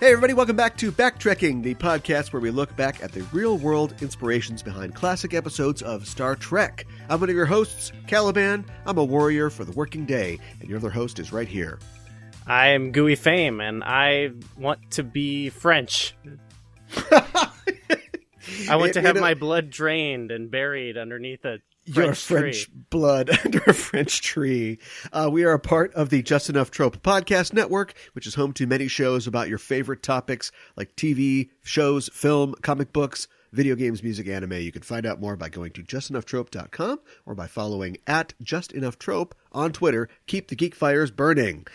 Hey everybody, welcome back to BackTrekking, the podcast where we look back at the real-world inspirations behind classic episodes of Star Trek. I'm one of your hosts, Caliban. I'm a warrior for the working day, and your other host is right here. I'm Gooey Fame, and I want to be French. I want to have my blood drained and buried underneath a French blood under a French tree. We are a part of the Just Enough Trope podcast network, which is home to many shows about your favorite topics like TV, shows, film, comic books, video games, music, anime. You can find out more by going to justenougghtrope.com or by following at JustEnoughTrope on Twitter. Keep the geek fires burning.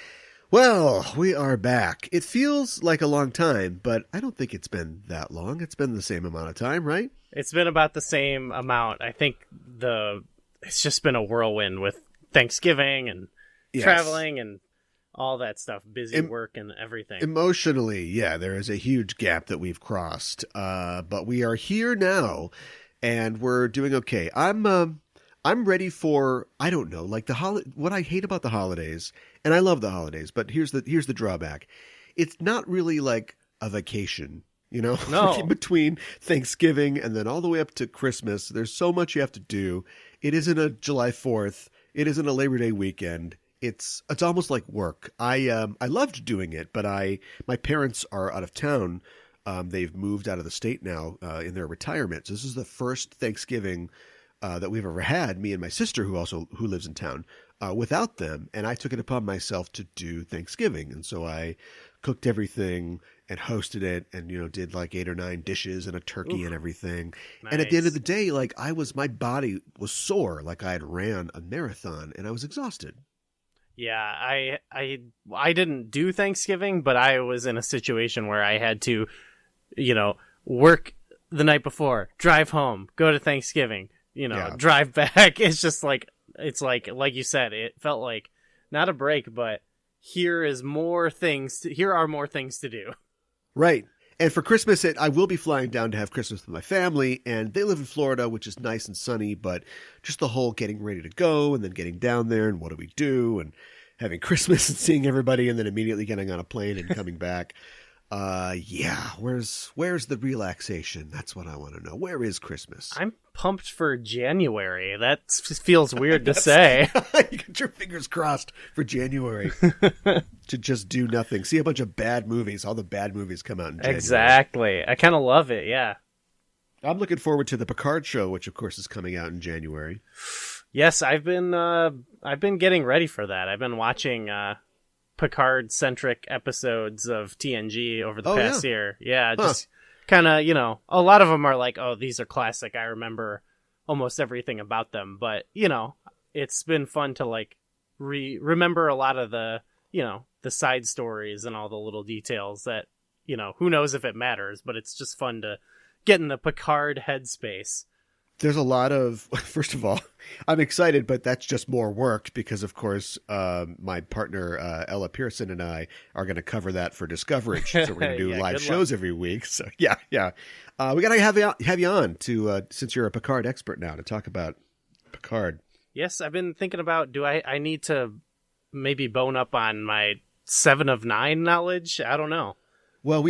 Well, we are back. It feels like a long time, but I don't think it's been that long. It's been the same amount of time, right? It's been about the same amount. I think it's just been a whirlwind with Thanksgiving and traveling and all that stuff, busy work and everything. Emotionally, yeah, there is a huge gap that we've crossed. But we are here now, and we're doing okay. I'm ready for, I don't know, like what I hate about the holidays, and I love the holidays, but here's the drawback. It's not really like a vacation. You know, no. In between Thanksgiving and then all the way up to Christmas, there's so much you have to do. It isn't a July 4th. It isn't a Labor Day weekend. It's almost like work. I loved doing it, but my parents are out of town. They've moved out of the state now in their retirement. So this is the first Thanksgiving that we've ever had, me and my sister who lives in town, without them. And I took it upon myself to do Thanksgiving. And so I cooked everything and hosted it and, did like 8 or 9 dishes and a turkey and everything. Nice. And at the end of the day, like my body was sore, like I had ran a marathon and I was exhausted. Yeah, I didn't do Thanksgiving, but I was in a situation where I had to, work the night before, drive home, go to Thanksgiving, drive back. It's just like, you said, it felt like not a break, but here are more things to do. Right. And for Christmas, I will be flying down to have Christmas with my family, and they live in Florida, which is nice and sunny, but just the whole getting ready to go and then getting down there and what do we do and having Christmas and seeing everybody and then immediately getting on a plane and coming back. Where's the relaxation? That's what I want to know. Where is Christmas? I'm pumped for January. That feels weird to say. You got your fingers crossed for January to just do nothing. See a bunch of bad movies. All the bad movies come out in January. Exactly. I kind of love it. Yeah. I'm looking forward to the Picard show, which of course is coming out in January. Yes, I've been getting ready for that. I've been watching Picard-centric episodes of TNG over the past year. Yeah, just kind of, a lot of them are like, oh, these are classic. I remember almost everything about them. But, it's been fun to, like, remember a lot of the, the side stories and all the little details that, who knows if it matters, but it's just fun to get in the Picard headspace. There's a lot of, first of all, I'm excited, but that's just more work because, of course, my partner, Ella Pearson, and I are going to cover that for Discovery. So we're going to do live shows every week. So, yeah. We got to have you on to, since you're a Picard expert now, to talk about Picard. Yes, I've been thinking about, I need to maybe bone up on my 7 of 9 knowledge? I don't know. Well,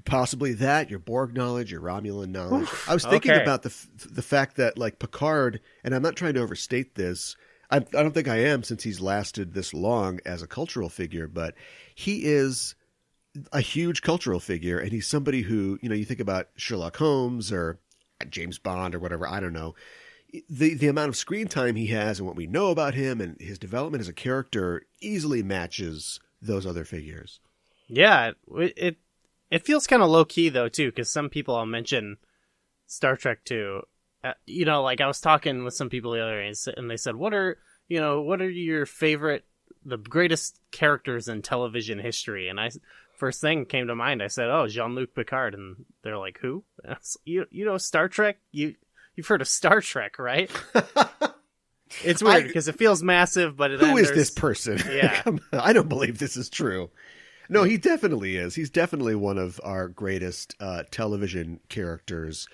possibly that, your Borg knowledge, your Romulan knowledge. I was thinking about the fact that, like, Picard, and I'm not trying to overstate this, I don't think I am since he's lasted this long as a cultural figure, but he is a huge cultural figure, and he's somebody who, you think about Sherlock Holmes or James Bond or whatever, I don't know. The amount of screen time he has and what we know about him and his development as a character easily matches those other figures. Yeah, it feels kind of low key though too, because some people I'll mention Star Trek too. Like I was talking with some people the other day, and they said, "What are your favorite, the greatest characters in television history?" And first thing came to mind, I said, "Oh, Jean-Luc Picard," and they're like, "Who?" You know Star Trek? You've heard of Star Trek, right? It's weird because it feels massive, but who is this person? Yeah, I don't believe this is true. No, he definitely is. He's definitely one of our greatest television characters.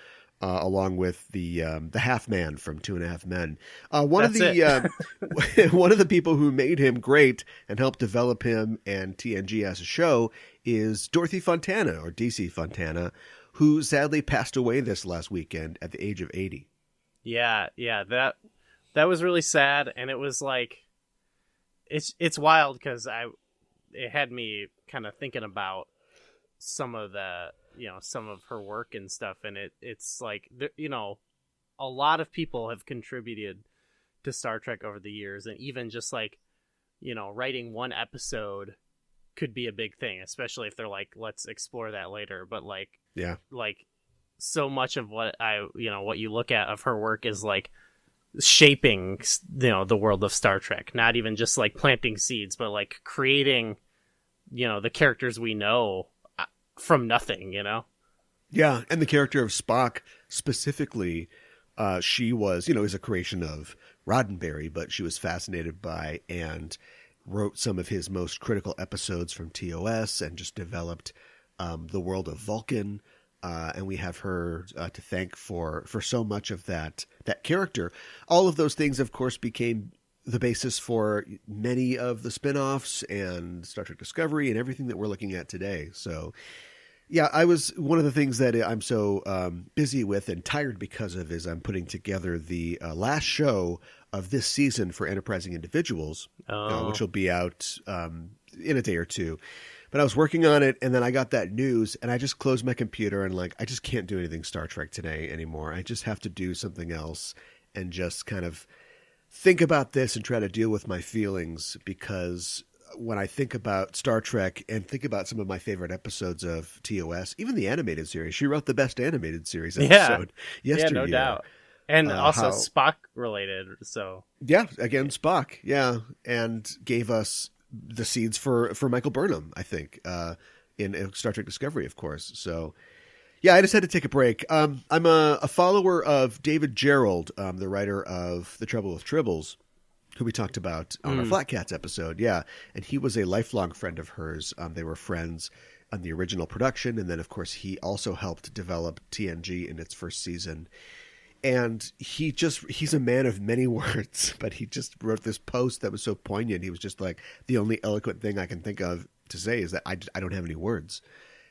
along with the half man from Two and a Half Men. One of the people who made him great and helped develop him and TNG as a show is Dorothy Fontana, or DC Fontana, who sadly passed away this last weekend at the age of 80. Yeah, that was really sad, and it was like it's wild because it had me kind of thinking about some of her work and stuff, and it's like, a lot of people have contributed to Star Trek over the years, and even just like, writing one episode could be a big thing, especially if they're like, let's explore that later. But like, yeah, like so much of what what you look at of her work is like shaping, the world of Star Trek, not even just like planting seeds, but like creating, the characters we know from nothing, Yeah, and the character of Spock specifically, she was, is a creation of Roddenberry, but she was fascinated by and wrote some of his most critical episodes from TOS and just developed the world of Vulcan. And we have her to thank for so much of that character. All of those things, of course, became the basis for many of the spinoffs and Star Trek Discovery and everything that we're looking at today. So, yeah, one of the things that I'm so busy with and tired because of is I'm putting together the last show of this season for Enterprising Individuals, which will be out in a day or two. But I was working on it, and then I got that news, and I just closed my computer and I just can't do anything Star Trek today anymore. I just have to do something else and just kind of think about this and try to deal with my feelings, because when I think about Star Trek and think about some of my favorite episodes of TOS, even the animated series, she wrote the best animated series episode yesterday. Yeah, no doubt. And also Spock related. So yeah, again, Spock. Yeah. And gave us the seeds for Michael Burnham, I think, in Star Trek Discovery, of course. So yeah, I just had to take a break. I'm a follower of David Gerrold, the writer of The Trouble with Tribbles, who we talked about on our Flat Cats episode. Yeah. And he was a lifelong friend of hers. They were friends on the original production. And then, of course, he also helped develop TNG in its first season. And he's a man of many words, but he just wrote this post that was so poignant. He was just like, the only eloquent thing I can think of to say is that I don't have any words.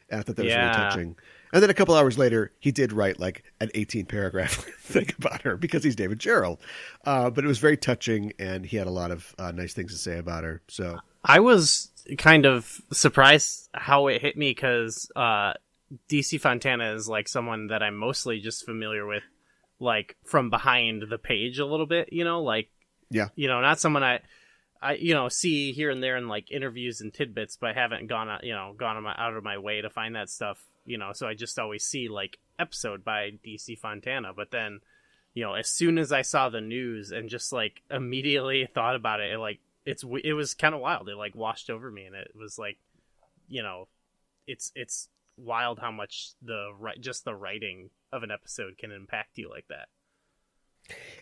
And I thought that was really touching. And then a couple hours later, he did write like an 18-paragraph thing about her because he's David Gerrold. But it was very touching, and he had a lot of nice things to say about her. So I was kind of surprised how it hit me, because DC Fontana is like someone that I'm mostly just familiar with, like from behind the page a little bit, like, yeah, not someone I see here and there in like interviews and tidbits, but I haven't gone out of my way to find that stuff, so I just always see like episode by DC Fontana. But then, as soon as I saw the news and just like immediately thought about it, it was kind of wild. It like washed over me, and it was like, it's wild how much the writing of an episode can impact you like that.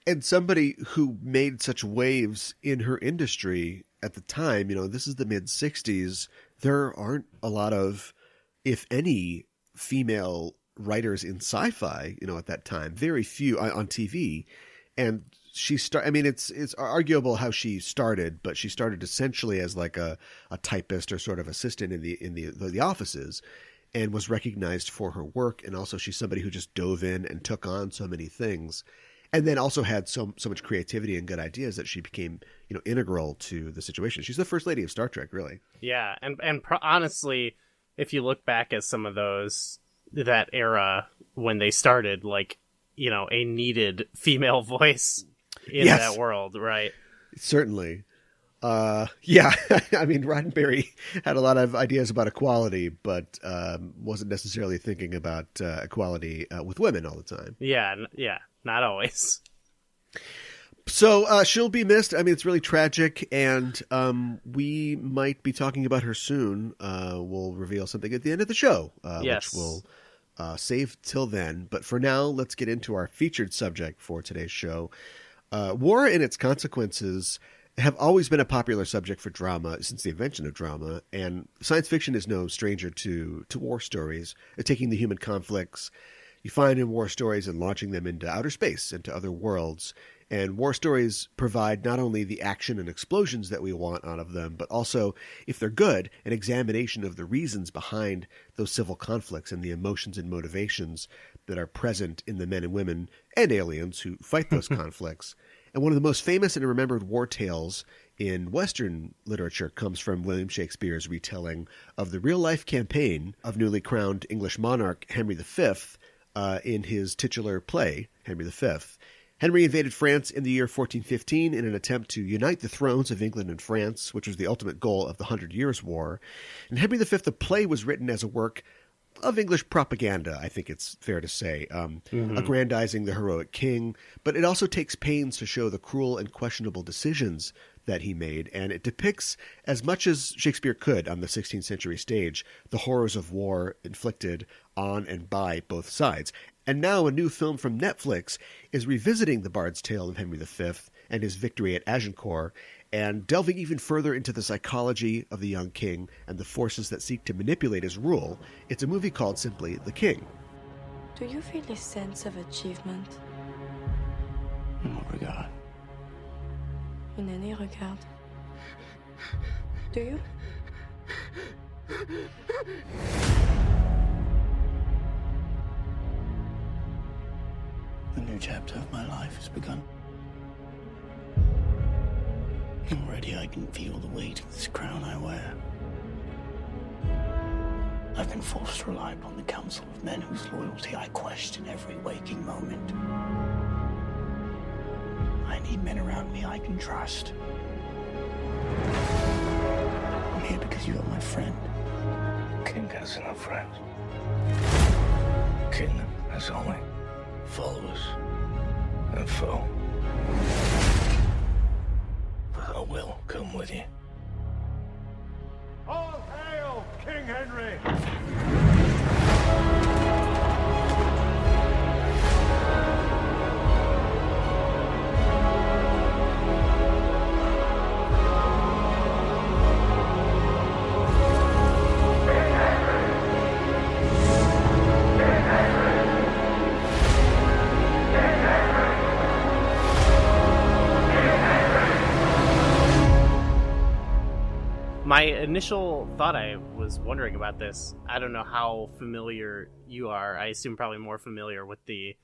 And somebody who made such waves in her industry at the time, this is the mid 60s. There aren't a lot of, if any, female writers in sci-fi, at that time. Very few on TV. And it's arguable how she started, but she started essentially as like a typist or sort of assistant in the offices, and was recognized for her work. And also she's somebody who just dove in and took on so many things, and then also had so much creativity and good ideas that she became, integral to the situation. She's the first lady of Star Trek, really. Yeah. Honestly, if you look back at some of that era when they started, like, a needed female voice in that world, right? Certainly. Yeah, I mean, Roddenberry had a lot of ideas about equality, but wasn't necessarily thinking about equality with women all the time. Yeah, not always. So she'll be missed. I mean, it's really tragic, and we might be talking about her soon. We'll reveal something at the end of the show, which we'll save till then. But for now, let's get into our featured subject for today's show. War and its consequences have always been a popular subject for drama since the invention of drama, and science fiction is no stranger to war stories, taking the human conflicts, you find in war stories and launching them into outer space, into other worlds. And war stories provide not only the action and explosions that we want out of them, but also, if they're good, an examination of the reasons behind those civil conflicts and the emotions and motivations that are present in the men and women and aliens who fight those conflicts. And one of the most famous and remembered war tales in Western literature comes from William Shakespeare's retelling of the real-life campaign of newly crowned English monarch Henry V in his titular play, Henry V. Henry invaded France in the year 1415 in an attempt to unite the thrones of England and France, which was the ultimate goal of the 100 Years' War. And Henry V, the play, was written as a work of English propaganda, I think it's fair to say, aggrandizing the heroic king. But it also takes pains to show the cruel and questionable decisions that he made, and it depicts, as much as Shakespeare could on the 16th century stage, the horrors of war inflicted on and by both sides. And now a new film from Netflix is revisiting the Bard's Tale of Henry V and his victory at Agincourt, and delving even further into the psychology of the young king and the forces that seek to manipulate his rule. It's a movie called simply The King. Do you feel a sense of achievement? In what regard? In any regard. Do you? The new chapter of my life has begun. Already I can feel the weight of this crown I wear. I've been forced to rely upon the counsel of men whose loyalty I question every waking moment. I need men around me I can trust. I'm here because you are my friend. King has no friends. King has only followers and foe. But I will come with you. All hail King Henry! My initial thought, I was wondering about this. I don't know how familiar you are. I assume probably more familiar with the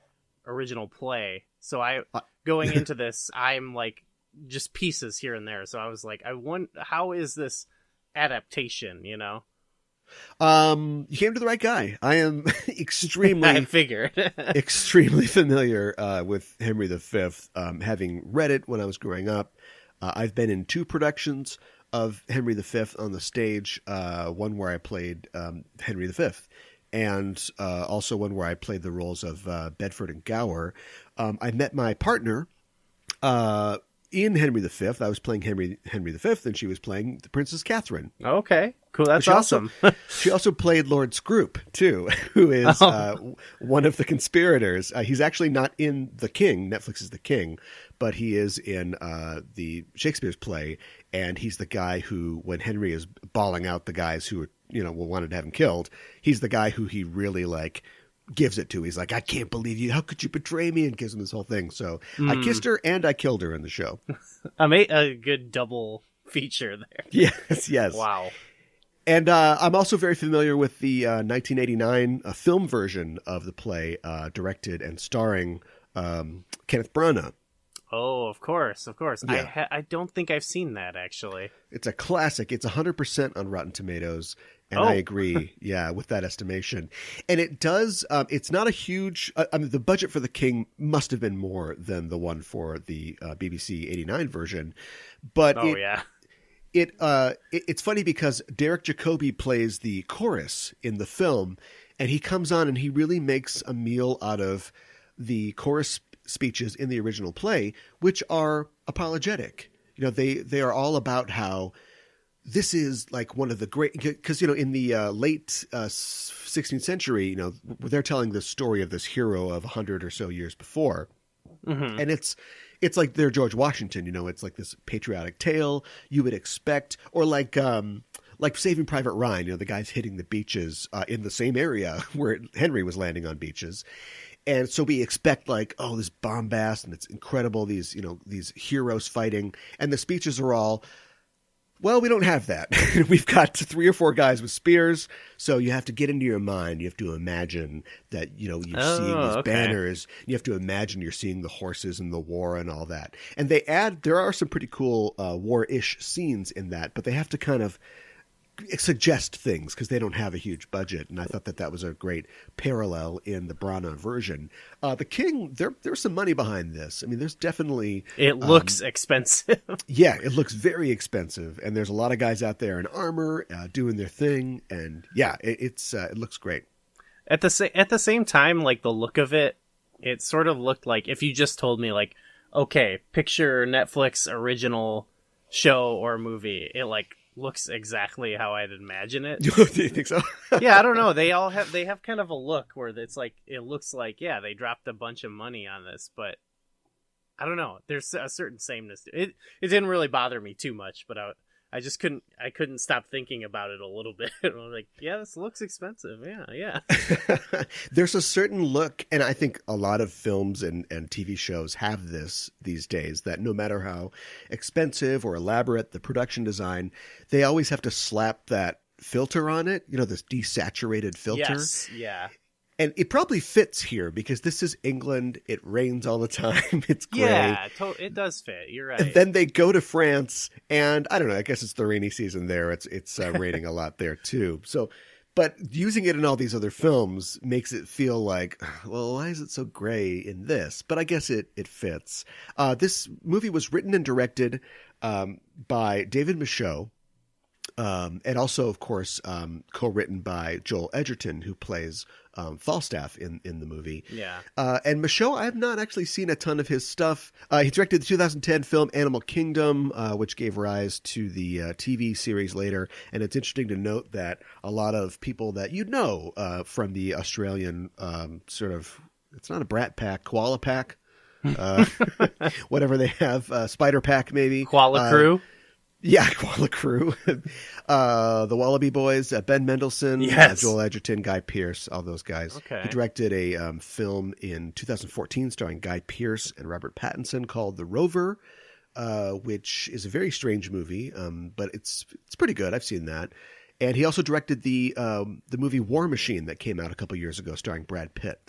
original play. So going into this, I'm like just pieces here and there. So I was like, how is this adaptation, you know? You came to the right guy. I am extremely I figured. extremely familiar with Henry V, having read it when I was growing up. I've been in 2 productions of Henry V on the stage, one where I played Henry V, and also one where I played the roles of Bedford and Gower. I met my partner in Henry V. I was playing Henry V, and she was playing the Princess Catherine. Okay, cool. That's awesome. She also played Lord Scroop, too, who is one of the conspirators. He's actually not in The King, Netflix's The King, but he is in the Shakespeare's play, and he's the guy who, when Henry is bawling out the guys who wanted to have him killed, he's the guy who he really gives it to. He's like, I can't believe you. How could you betray me? And gives him this whole thing. So I kissed her and I killed her in the show. A good double feature there. Yes. Wow. And I'm also very familiar with the 1989 film version of the play, directed and starring Kenneth Branagh. Oh, of course. Yeah. I don't think I've seen that, actually. It's a classic. It's 100% on Rotten Tomatoes, and I agree, with that estimation. And it does, it's not a huge, the budget for The King must have been more than the one for the BBC 89 version, but it's funny because Derek Jacobi plays the chorus in the film, and he comes on and he really makes a meal out of the chorus speeches in the original play, which are apologetic. They are all about how this is like one of the great, because in the late 16th century, they're telling the story of this hero of 100 or so years before, and it's like they're George Washington. It's like this patriotic tale you would expect, or like like Saving Private Ryan, the guy's hitting the beaches in the same area where Henry was landing on beaches. And so we expect like, oh, this bombast and it's incredible. These heroes fighting, and the speeches are all, well, we don't have that. We've got 3 or 4 guys with spears. So you have to get into your mind. You have to imagine that, you're seeing these banners. You have to imagine you're seeing the horses and the war and all that. And there are some pretty cool war-ish scenes in that, but they have to kind of suggest things because they don't have a huge budget. And I thought that was a great parallel in the Branagh version. The King, there's some money behind this. I mean, there's definitely... It looks expensive. Yeah, it looks very expensive. And there's a lot of guys out there in armor doing their thing. And yeah, it looks great. At the same time, like the look of it sort of looked like if you just told me like, okay, picture Netflix original show or movie, it like looks exactly how I'd imagine it. Do you think so? Yeah, I don't know. They have kind of a look where it's like, it looks like, yeah, they dropped a bunch of money on this, but I don't know. There's a certain sameness to it. It didn't really bother me too much, but I just couldn't stop thinking about it a little bit. I was like, yeah, this looks expensive. Yeah. There's a certain look, and I think a lot of films and TV shows have this these days, that no matter how expensive or elaborate the production design, they always have to slap that filter on it, this desaturated filter. Yes, yeah. And it probably fits here because this is England. It rains all the time. It's gray. Yeah, it does fit. You're right. And then they go to France, and I don't know. I guess it's the rainy season there. It's raining a lot there too. So, but using it in all these other films makes it feel like, well, why is it so gray in this? But I guess it fits. This movie was written and directed by David Michôd. And also, of course, co-written by Joel Edgerton, who plays Falstaff in the movie. Yeah. And Michôd, I have not actually seen a ton of his stuff. He directed the 2010 film Animal Kingdom, which gave rise to the TV series later. And it's interesting to note that a lot of people that from the Australian sort of, it's not a brat pack, koala pack, whatever they have, spider pack maybe. Koala Crew? Yeah, Koala Crew. The Wallaby Boys, Ben Mendelsohn, yes. Joel Edgerton, Guy Pearce, all those guys. Okay. He directed a film in 2014 starring Guy Pearce and Robert Pattinson called The Rover, which is a very strange movie, but it's pretty good. I've seen that. And he also directed the movie War Machine that came out a couple years ago starring Brad Pitt.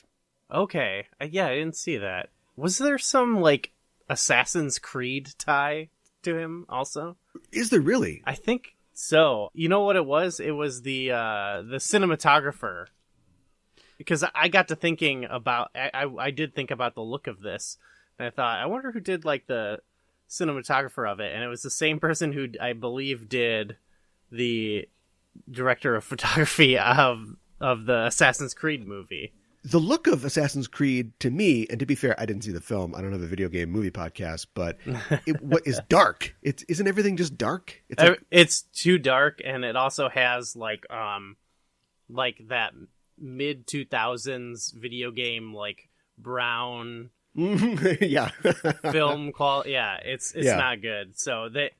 Okay. Yeah, I didn't see that. Was there some, like, Assassin's Creed tie to him also? Is there really? I think so. You know what it was? It was the cinematographer. Because I got to thinking about, I did think about the look of this, and I thought, I wonder who did like the cinematographer of it, and it was the same person who I believe did the director of photography of the Assassin's Creed movie. The look of Assassin's Creed, to me, and to be fair, I didn't see the film. I don't have a video game movie podcast, but what is dark? Isn't everything just dark? It's too dark, and it also has like that mid 2000s video game like brown yeah film quality. Yeah, it's not good. So that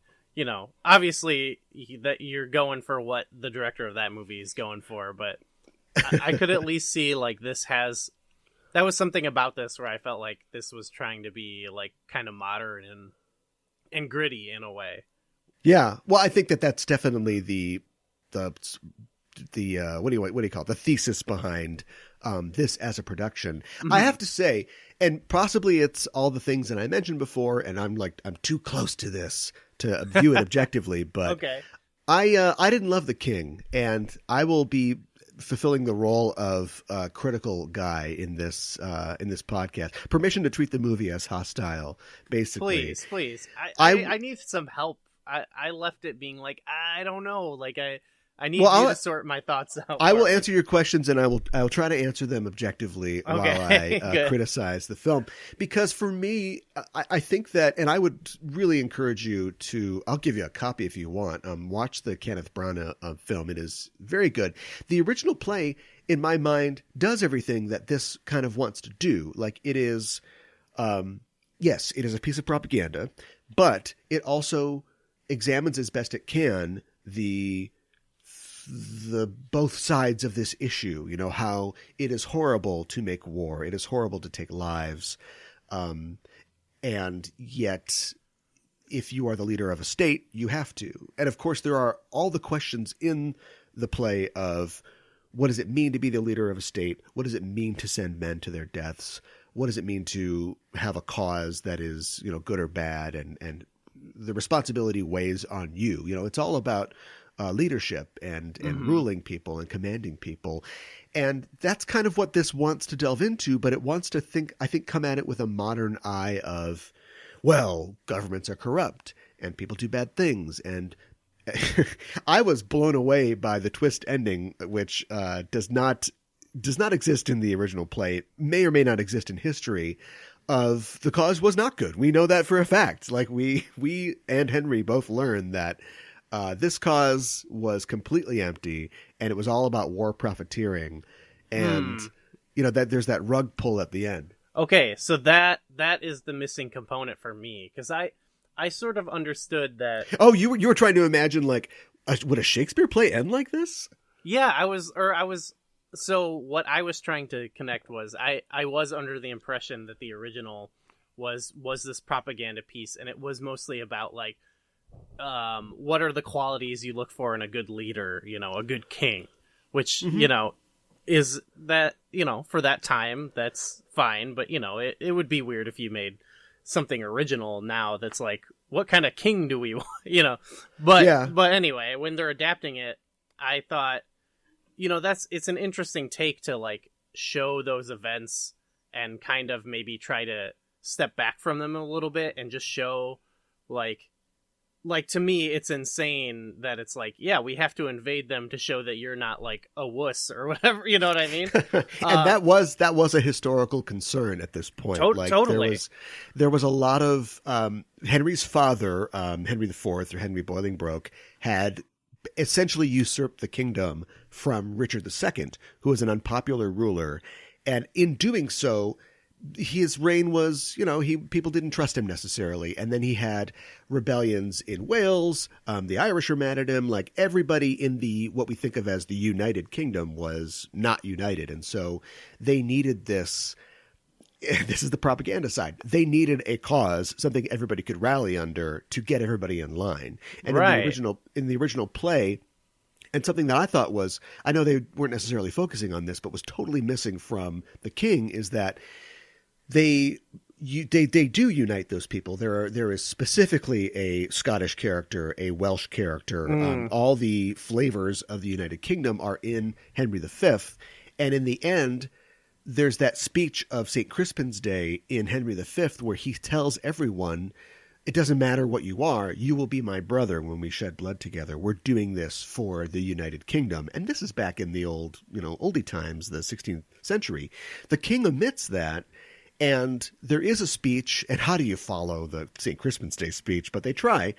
obviously that you're going for what the director of that movie is going for, but. I could at least see like that was something about this where I felt like this was trying to be like kind of modern and gritty in a way. Yeah. Well, I think that's definitely the what do you call it? The thesis behind this as a production. Mm-hmm. I have to say, and possibly it's all the things that I mentioned before, and I'm too close to this to view it objectively, but okay. I didn't love The King, and I will be fulfilling the role of critical guy in this podcast. Permission to treat the movie as hostile, basically. Please. I need some help. I left it being like, I don't know. Like I need you to sort my thoughts out. I will answer your questions, and I will try to answer them objectively while I criticize the film. Because for me, I think that, and I would really encourage you to, I'll give you a copy if you want, watch the Kenneth Branagh film. It is very good. The original play, in my mind, does everything that this kind of wants to do. Like it is, yes, it is a piece of propaganda, but it also examines as best it can the the both sides of this issue, you know, how it is horrible to make war. It is horrible to take lives. And yet, if you are the leader of a state, you have to. And of course, there are all the questions in the play of what does it mean to be the leader of a state? What does it mean to send men to their deaths? What does it mean to have a cause that is, you know, good or bad? And the responsibility weighs on you. You know, it's all about leadership and ruling people and commanding people. And that's kind of what this wants to delve into, but it wants to come at it with a modern eye of, well, governments are corrupt and people do bad things. And I was blown away by the twist ending, which does not exist in the original play. It may or may not exist in history. Of the cause was not good. We know that for a fact. Like we and Henry both learned that this cause was completely empty, and it was all about war profiteering, and you know that there's that rug pull at the end. Okay, so that is the missing component for me, because I sort of understood that. Oh, you were trying to imagine like would a Shakespeare play end like this? Yeah, I was. So what I was trying to connect was I was under the impression that the original was this propaganda piece, and it was mostly about like what are the qualities you look for in a good leader, you know, a good king, which you know is that, you know, for that time that's fine, but you know it would be weird if you made something original now that's like, what kind of king do we want, you know? But anyway, when they're adapting it, I thought, you know, it's an interesting take to like show those events and kind of maybe try to step back from them a little bit and just show like to me, it's insane that it's like, yeah, we have to invade them to show that you're not like a wuss or whatever. You know what I mean? And that was a historical concern at this point. Totally. There was a lot of Henry's father, Henry IV or Henry Bolingbroke, had essentially usurped the kingdom from Richard II, who was an unpopular ruler. And in doing so, his reign was, you know, people didn't trust him necessarily. And then he had rebellions in Wales. The Irish were mad at him. Like everybody in what we think of as the United Kingdom was not united. And so they needed this. This is the propaganda side. They needed a cause, something everybody could rally under to get everybody in line. And in the original play, and something that I thought was, I know they weren't necessarily focusing on this, but was totally missing from the king, is that they do unite those people. There is specifically a Scottish character, a Welsh character. All the flavors of the United Kingdom are in Henry V. And in the end, there's that speech of St. Crispin's Day in Henry V where he tells everyone, it doesn't matter what you are, you will be my brother when we shed blood together. We're doing this for the United Kingdom. And this is back in the oldie times, the 16th century. The king omits that. And there is a speech, and how do you follow the St. Crispin's Day speech? But they try.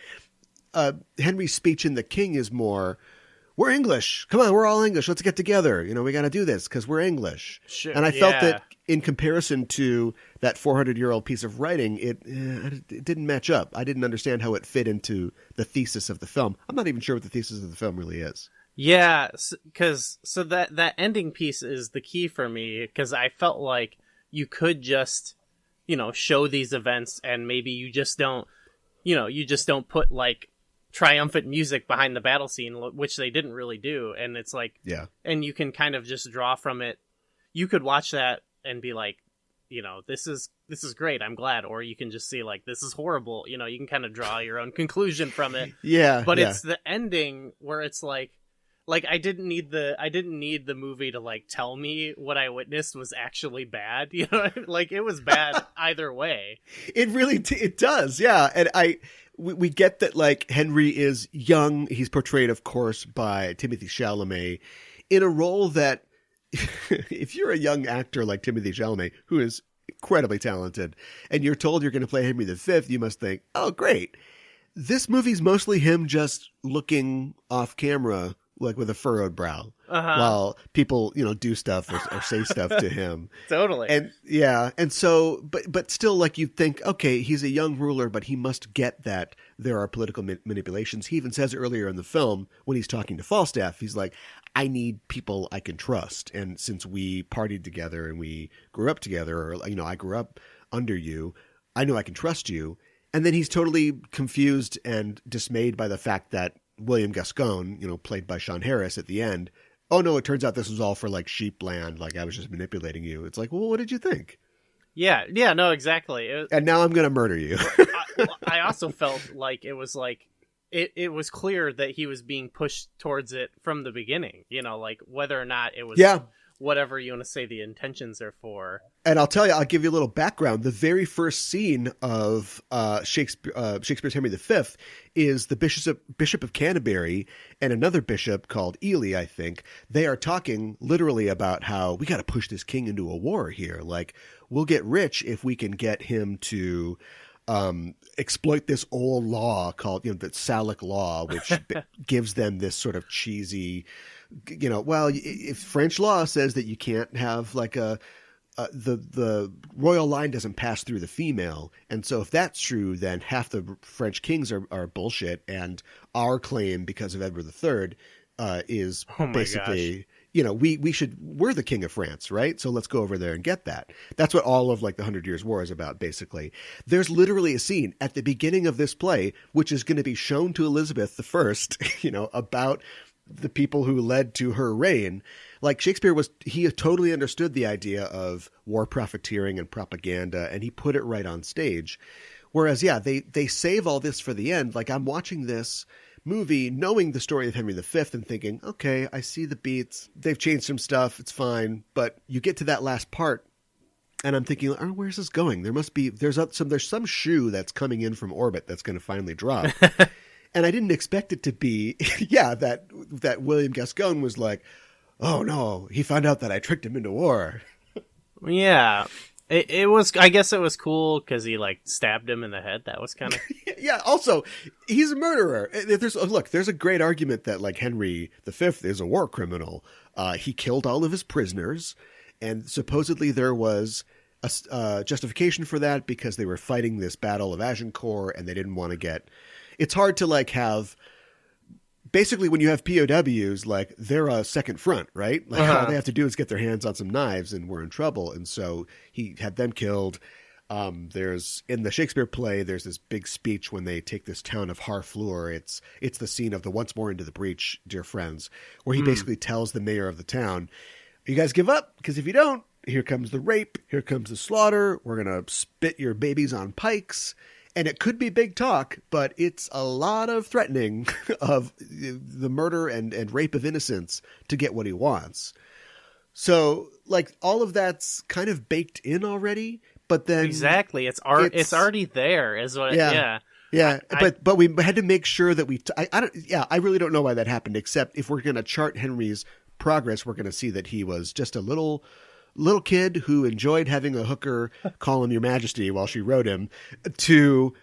Henry's speech in The King is more, we're English. Come on, we're all English. Let's get together. You know, we got to do this because we're English. Sure, and I felt that in comparison to that 400-year-old piece of writing, it didn't match up. I didn't understand how it fit into the thesis of the film. I'm not even sure what the thesis of the film really is. Yeah, because that ending piece is the key for me, because I felt like you could just, you know, show these events and maybe you just don't put like triumphant music behind the battle scene, which they didn't really do. And it's like, yeah. And you can kind of just draw from it. You could watch that and be like, you know, this is great. I'm glad. Or you can just see like, this is horrible. You know, you can kind of draw your own conclusion from it. Yeah. But it's the ending where it's like I didn't need the movie to like tell me what I witnessed was actually bad. You know, like it was bad either way. It really it does, yeah. And we get that like Henry is young. He's portrayed, of course, by Timothée Chalamet in a role that, if you're a young actor like Timothée Chalamet, who is incredibly talented, and you're told you're going to play Henry V, you must think, oh, great. This movie's mostly him just looking off camera like with a furrowed brow, while people, do stuff or say stuff to him. Totally. And so, but still, like, you think, okay, he's a young ruler, but he must get that there are political manipulations. He even says earlier in the film when he's talking to Falstaff, he's like, I need people I can trust. And since we partied together and we grew up together, or, I grew up under you, I know I can trust you. And then he's totally confused and dismayed by the fact that William Gascoigne, played by Sean Harris at the end, oh no, it turns out this was all for like sheep land. Like I was just manipulating you. It's like, well, what did you think? Yeah, no, exactly. And now I'm going to murder you. I also felt like it was like, it was clear that he was being pushed towards it from the beginning, like whether or not it was whatever you want to say the intentions are for. And I'll tell you, I'll give you a little background. The very first scene of Shakespeare's Henry V is the Bishop of Canterbury and another bishop called Ely, I think. They are talking literally about how we got to push this king into a war here. Like, we'll get rich if we can get him to exploit this old law called, the Salic law, which gives them this sort of cheesy, well, if French law says that you can't have like the royal line doesn't pass through the female. And so if that's true, then half the French kings are bullshit. And our claim, because of Edward III, is basically, we're the king of France, right? So let's go over there and get that. That's what all of like the 100 Years' War is about, basically. There's literally a scene at the beginning of this play, which is going to be shown to Elizabeth I, about the people who led to her reign. Like Shakespeare he totally understood the idea of war profiteering and propaganda, and he put it right on stage. Whereas, they save all this for the end. Like, I'm watching this movie knowing the story of Henry V and thinking, okay, I see the beats. They've changed some stuff. It's fine. But you get to that last part and I'm thinking, oh, where's this going? There's some shoe that's coming in from orbit that's going to finally drop. And I didn't expect it to be, that William Gascoigne was like, oh no, he found out that I tricked him into war. Yeah. It was, I guess it was cool because he like stabbed him in the head. That was kind of. Yeah. Also, he's a murderer. There's a great argument that like Henry V is a war criminal. He killed all of his prisoners, and supposedly there was a justification for that because they were fighting this battle of Agincourt and they didn't want to get. It's hard to like have. Basically, when you have POWs, like they're a second front, right? Like all they have to do is get their hands on some knives, and we're in trouble. And so he had them killed. There's in the Shakespeare play, there's this big speech when they take this town of Harfleur. It's the scene of the Once More Into the Breach, Dear Friends, where he basically tells the mayor of the town, "You guys give up, because if you don't, here comes the rape, here comes the slaughter. We're gonna spit your babies on pikes." And it could be big talk, but it's a lot of threatening of the murder and rape of innocents to get what he wants. So, like, all of that's kind of baked in already, but then... Exactly. It's already there, is what... Yeah. But we had to make sure that I really don't know why that happened, except if we're going to chart Henry's progress, we're going to see that he was just a little kid who enjoyed having a hooker call him Your Majesty while she wrote him, to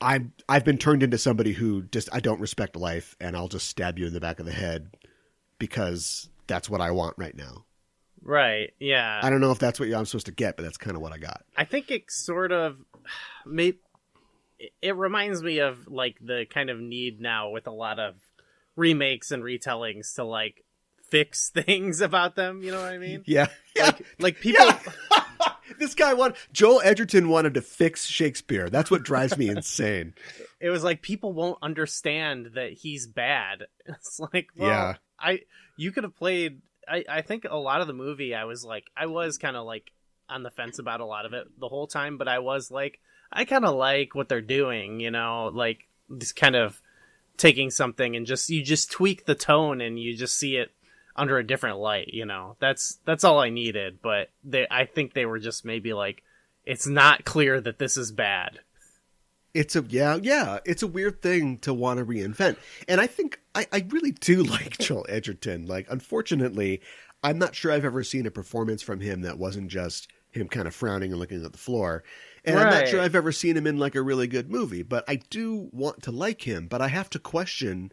I've been turned into somebody who just, I don't respect life and I'll just stab you in the back of the head because that's what I want right now. Right. Yeah. I don't know if that's what I'm supposed to get, but that's kind of what I got. I think it sort of it reminds me of like the kind of need now with a lot of remakes and retellings to like fix things about them, you know what I mean? Yeah. Like people... Yeah. This guy Joel Edgerton wanted to fix Shakespeare. That's what drives me insane. It was like, people won't understand that he's bad. It's like, well, yeah. You could have played... I think a lot of the movie, I was kind of like on the fence about a lot of it the whole time, but I was like, I kind of like what they're doing, you know, like just kind of taking something and you just tweak the tone and you just see it under a different light, you know. That's all I needed, but I think they were just maybe like, it's not clear that this is bad. It's it's a weird thing to want to reinvent. And I think I really do like Joel Edgerton. Like, unfortunately, I'm not sure I've ever seen a performance from him that wasn't just him kind of frowning and looking at the floor. And right. I'm not sure I've ever seen him in like a really good movie, but I do want to like him, but I have to question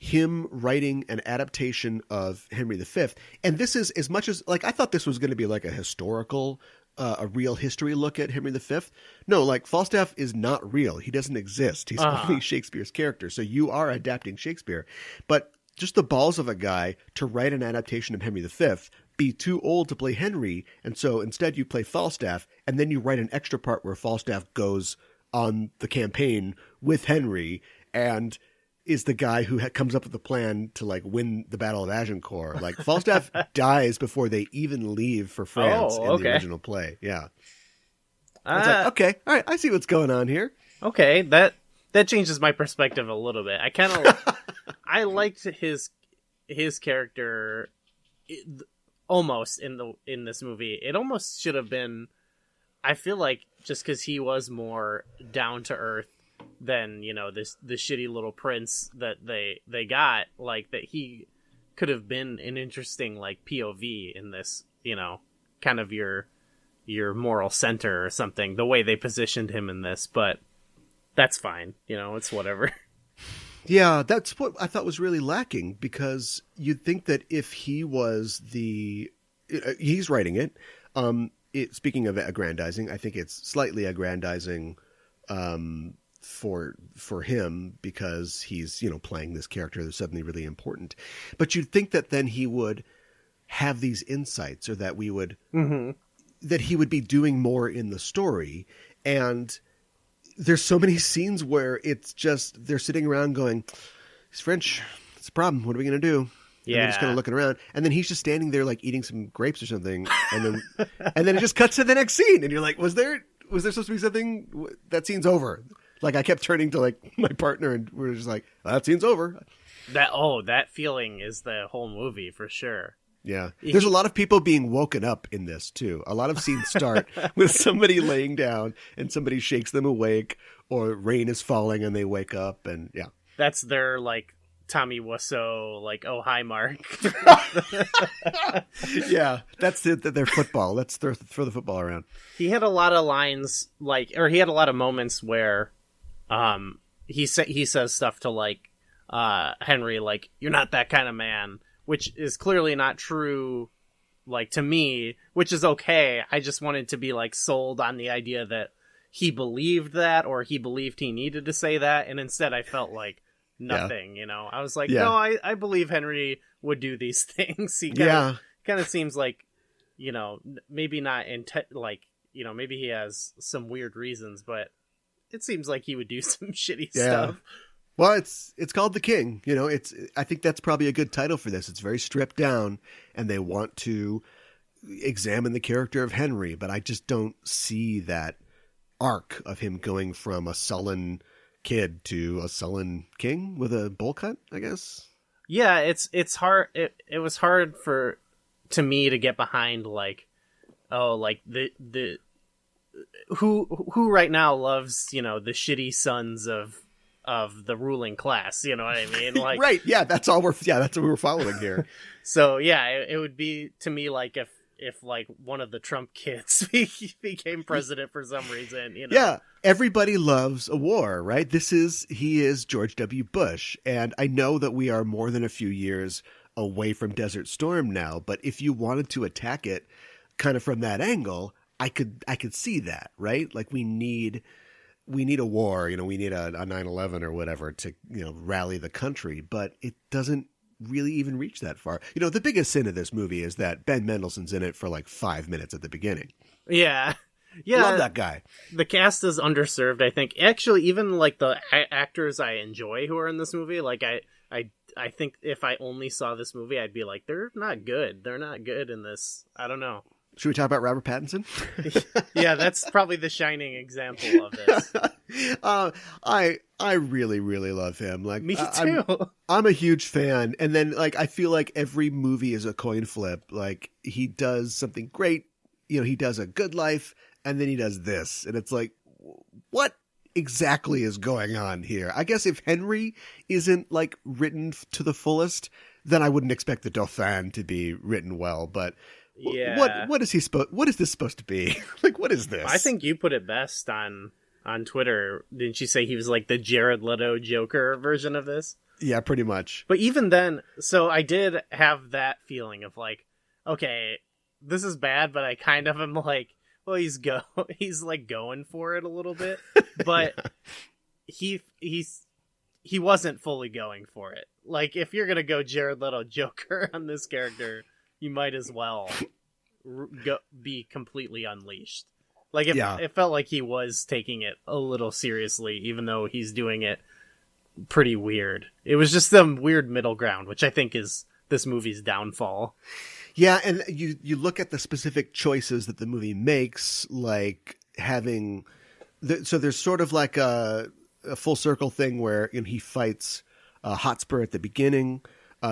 him writing an adaptation of Henry V. And this is, as much as, like, I thought this was going to be like a historical, a real history look at Henry V. No, like, Falstaff is not real. He doesn't exist. He's only Shakespeare's character. So you are adapting Shakespeare. But just the balls of a guy to write an adaptation of Henry V, be too old to play Henry, and so instead you play Falstaff, and then you write an extra part where Falstaff goes on the campaign with Henry and is the guy who comes up with the plan to like win the Battle of Agincourt. Like Falstaff dies before they even leave for France in the original play. Yeah. It's like, okay, all right, I see what's going on here. Okay, that changes my perspective a little bit. I kind of I liked his character almost in this movie. It almost should have been, I feel like, just because he was more down to earth than, you know, the shitty little prince that they got, like, that he could have been an interesting, like, POV in this, you know, kind of your moral center or something, the way they positioned him in this. But that's fine, you know, it's whatever. Yeah, that's what I thought was really lacking, because you'd think that if he was he's writing it. Speaking of aggrandizing, I think it's slightly aggrandizing for him, because he's, you know, playing this character that's suddenly really important. But you'd think that then he would have these insights, or that we would that he would be doing more in the story. And there's so many scenes where it's just they're sitting around going, he's French, it's a problem, what are we going to do? Yeah. And they're just kind of looking around, and then he's just standing there like eating some grapes or something, and then it just cuts to the next scene, and you're like, was there supposed to be something? That scene's over. Like, I kept turning to like my partner, and we were just like, that scene's over. That feeling is the whole movie for sure. Yeah. There's a lot of people being woken up in this too. A lot of scenes start with somebody laying down and somebody shakes them awake, or rain is falling and they wake up, and yeah. That's their like Tommy Wiseau, like, oh hi Mark. Yeah, that's their football. That's throw the football around. He had a lot of lines, like, or he had a lot of moments where he says stuff to like Henry, like, you're not that kind of man, which is clearly not true, like, to me, which is okay. I just wanted to be like sold on the idea that he believed that, or he believed he needed to say that, and instead I felt like nothing. You know, I was like, no, I believe Henry would do these things. He kind of seems like, you know, maybe not like, you know, maybe he has some weird reasons, but it seems like he would do some shitty stuff. Well, it's called The King. You know, I think that's probably a good title for this. It's very stripped down, and they want to examine the character of Henry, but I just don't see that arc of him going from a sullen kid to a sullen king with a bowl cut, I guess. Yeah, it's hard. It was hard to me to get behind, like, oh, like the who right now loves, you know, the shitty sons of the ruling class, you know what I mean? Like, right, yeah, that's what we were following here. So yeah, it would be to me like if like one of the Trump kids became president for some reason, you know. Yeah, everybody loves a war, right? He is George W. Bush, and I know that we are more than a few years away from Desert Storm now, but if you wanted to attack it kind of from that angle, I could see that, right? Like, we need a war, you know, we need a 9/11 or whatever to, you know, rally the country, but it doesn't really even reach that far. You know, the biggest sin of this movie is that Ben Mendelsohn's in it for like 5 minutes at the beginning. Yeah. Love that guy. The cast is underserved, I think. Actually, even like the actors I enjoy who are in this movie, like I think if I only saw this movie, I'd be like, they're not good. They're not good in this. I don't know. Should we talk about Robert Pattinson? Yeah, that's probably the shining example of this. I really, really love him. Like, me too. I'm a huge fan. And then, like, I feel like every movie is a coin flip. Like, he does something great. You know, he does A Good Life, and then he does this. And it's like, what exactly is going on here? I guess if Henry isn't, like, written to the fullest, then I wouldn't expect the Dauphin to be written well. But yeah, what is this supposed to be? Like, what is this? I think you put it best on Twitter. Didn't you say he was like the Jared Leto Joker version of this? Yeah, pretty much. But even then, so I did have that feeling of like, okay, this is bad, but I kind of am like, well, he's like going for it a little bit, but he wasn't fully going for it. Like, if you're gonna go Jared Leto Joker on this character, you might as well be completely unleashed. Like, it felt like he was taking it a little seriously, even though he's doing it pretty weird. It was just some weird middle ground, which I think is this movie's downfall. Yeah, and you look at the specific choices that the movie makes, like having... So there's sort of like a full circle thing where he fights Hotspur at the beginning,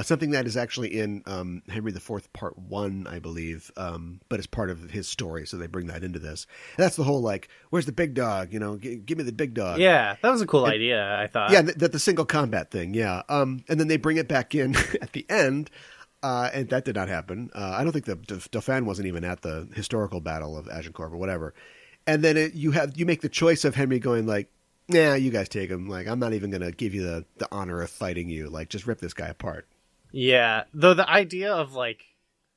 something that is actually in Henry IV Part 1, I believe, but it's part of his story, so they bring that into this. And that's the whole, like, where's the big dog? Give me the big dog. Yeah, that was a cool idea, I thought. Yeah, the single combat thing, yeah. And then they bring it back in at the end, and that did not happen. I don't think the Dauphin wasn't even at the historical battle of Agincourt or whatever. And then you make the choice of Henry going like, nah, you guys take him. Like, I'm not even going to give you the honor of fighting you. Like, just rip this guy apart. Yeah, though the idea of, like,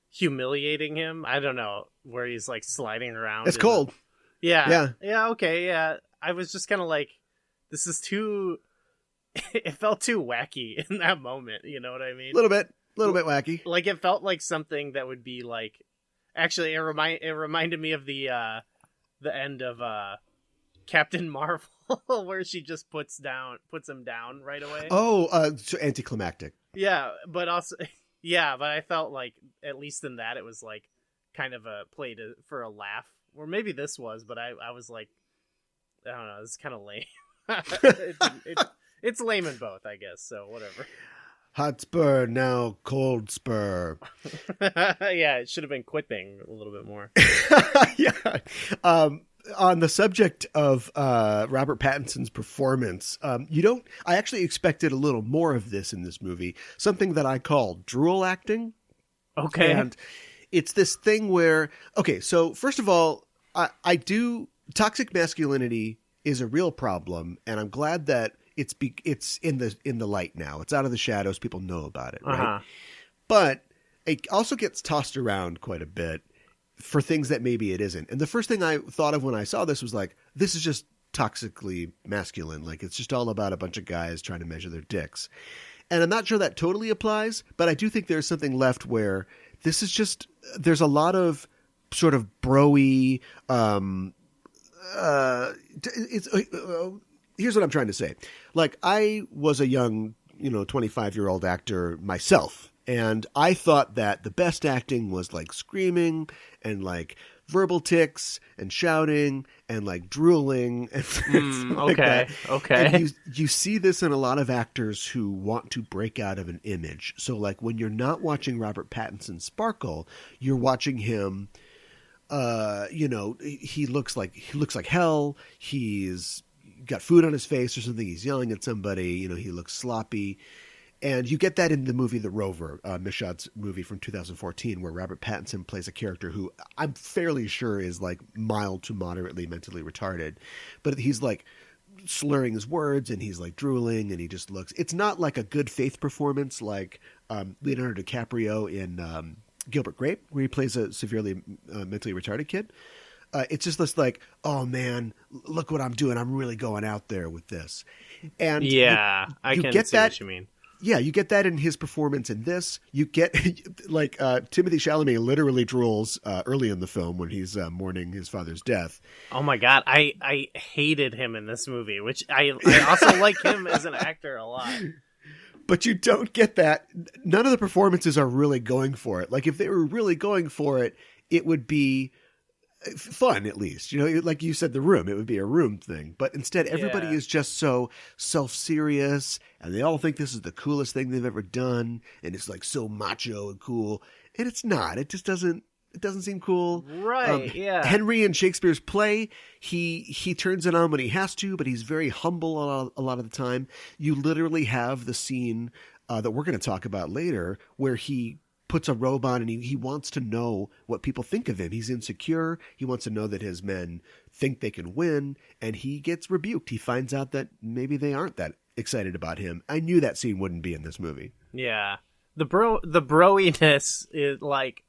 humiliating him, I don't know, where he's, like, sliding around. It's cold. Yeah, okay, yeah. I was just kind of like, this is too... It felt too wacky in that moment, you know what I mean? A little bit wacky. Like, it felt like something that would be, like... Actually, it reminded me of the end of Captain Marvel, where she just puts him down right away. Oh, so anticlimactic. Yeah, but also, yeah, but I felt like, at least in that, it was like kind of a play for a laugh. Or maybe this was, but I was like, I don't know, it's kind of lame. It's lame in both, I guess, so whatever. Hot spur, now cold spur. Yeah, it should have been quipping a little bit more. Yeah. On the subject of Robert Pattinson's performance, I actually expected a little more of this in this movie. Something that I call drool acting. Okay. And it's this thing where, okay, so first of all, toxic masculinity is a real problem, and I'm glad that it's in the light now. It's out of the shadows. People know about it, right? Uh-huh. But it also gets tossed around quite a bit for things that maybe it isn't. And the first thing I thought of when I saw this was like, this is just toxically masculine. Like, it's just all about a bunch of guys trying to measure their dicks. And I'm not sure that totally applies, but I do think there's something left where this is just, there's a lot of sort of bro-y, here's what I'm trying to say. Like, I was a young, 25-year-old actor myself. And I thought that the best acting was like screaming and like verbal tics and shouting and like drooling and like that. Okay. And you see this in a lot of actors who want to break out of an image. So like when you're not watching Robert Pattinson sparkle, you're watching him. He looks like hell. He's got food on his face or something. He's yelling at somebody. He looks sloppy. And you get that in the movie The Rover, Michaud's movie from 2014, where Robert Pattinson plays a character who I'm fairly sure is like mild to moderately mentally retarded. But he's like slurring his words and he's like drooling and he just looks... It's not like a good faith performance like Leonardo DiCaprio in Gilbert Grape, where he plays a severely mentally retarded kid. It's just this like, oh man, look what I'm doing. I'm really going out there with this. And yeah, I can see what you mean. Yeah, you get that in his performance in this. You get, like, Timothée Chalamet literally drools early in the film when he's mourning his father's death. Oh my god, I hated him in this movie, which I also like him as an actor a lot. But you don't get that. None of the performances are really going for it. Like, if they were really going for it, it would be fun, at least. Like you said, The Room, it would be a Room thing. But instead, everybody is just so self-serious, and they all think this is the coolest thing they've ever done, and it's like so macho and cool. And it's not. It just doesn't seem cool. Right, yeah. Henry in Shakespeare's play, he turns it on when he has to, but he's very humble a lot of the time. You literally have the scene that we're going to talk about later, where he puts a robe on and he wants to know what people think of him. He's insecure. He wants to know that his men think they can win, and he gets rebuked. He finds out that maybe they aren't that excited about him. I knew that scene wouldn't be in this movie. Yeah. The broiness is like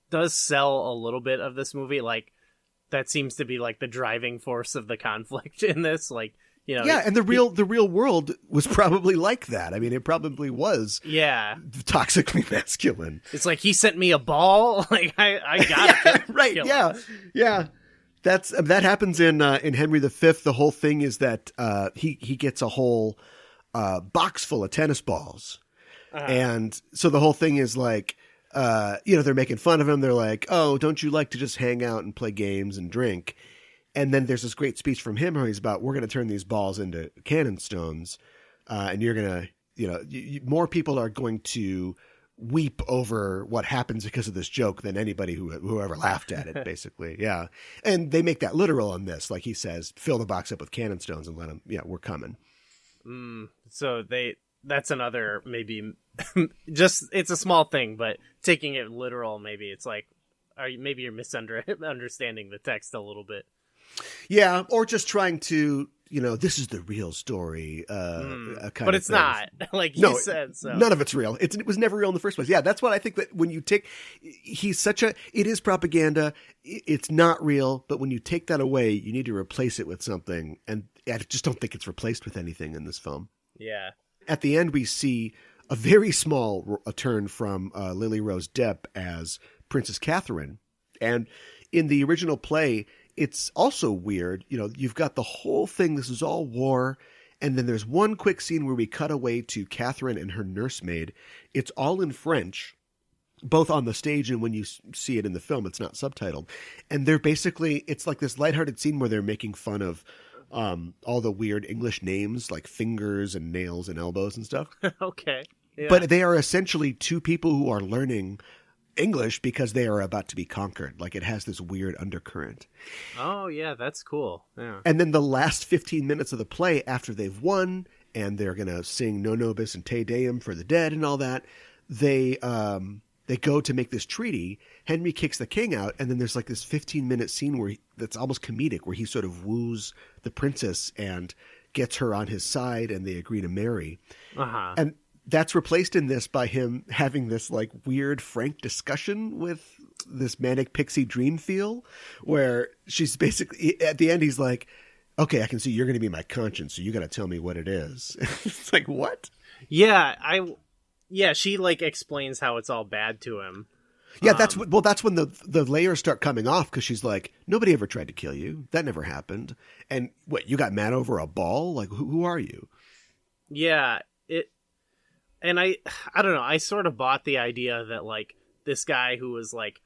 does sell a little bit of this movie. Like that seems to be like the driving force of the conflict in this. Like, you know, yeah, and the real world was probably like that. I mean, it probably was. Yeah, toxically masculine. It's like he sent me a ball. Like I got it. Right. Yeah. That happens in Henry V. The whole thing is that he gets a whole box full of tennis balls, and so the whole thing is like, they're making fun of him. They're like, "Oh, don't you like to just hang out and play games and drink?" And then there's this great speech from him where he's about, we're going to turn these balls into cannon stones, and you're going to, more people are going to weep over what happens because of this joke than anybody who ever laughed at it, basically. Yeah. And they make that literal on this. Like he says, fill the box up with cannon stones and let them, we're coming. So that's another, maybe just, it's a small thing, but taking it literal, maybe it's like, maybe you're misunderstanding the text a little bit. Yeah, or just trying to, this is the real story. But it's not, like you said. So none of it's real. It was never real in the first place. Yeah, that's what I think that when you take, it is propaganda. It's not real, but when you take that away, you need to replace it with something. And I just don't think it's replaced with anything in this film. Yeah. At the end, we see a very small turn from Lily Rose Depp as Princess Catherine. And in the original play, it's also weird. You've got the whole thing. This is all war. And then there's one quick scene where we cut away to Catherine and her nursemaid. It's all in French, both on the stage and when you see it in the film, it's not subtitled. And they're basically, it's like this lighthearted scene where they're making fun of all the weird English names like fingers and nails and elbows and stuff. Okay. Yeah. But they are essentially two people who are learning English because they are about to be conquered. Like it has this weird undercurrent. Oh yeah, that's cool. Yeah. And then the last 15 minutes of the play, after they've won and they're going to sing No Nobis and Te Deum for the dead and all that, they go to make this treaty. Henry kicks the king out, and then there's like this 15-minute scene that's almost comedic, where he sort of woos the princess and gets her on his side, and they agree to marry. And that's replaced in this by him having this like weird frank discussion with this manic pixie dream feel, where she's basically at the end, he's like, okay, I can see you're going to be my conscience. So you got to tell me what it is. It's like, what? Yeah. She like explains how it's all bad to him. Yeah. That's when the layers start coming off. 'Cause she's like, nobody ever tried to kill you. That never happened. And what, you got mad over a ball? Like, who are you? Yeah. And I don't know. I sort of bought the idea that like this guy who was like,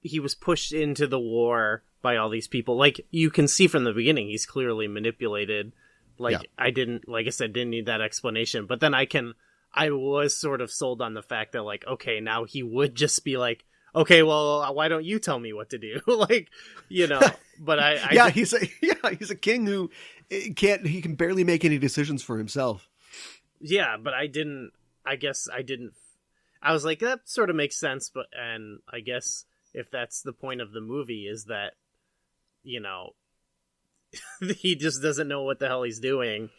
he was pushed into the war by all these people. Like you can see from the beginning, he's clearly manipulated. Like I didn't need that explanation. But then I was sort of sold on the fact that like, okay, now he would just be like, okay, well, why don't you tell me what to do? Like, but he's a king who he can barely make any decisions for himself. Yeah. But I was like, that sort of makes sense. And I guess if that's the point of the movie is that, he just doesn't know what the hell he's doing.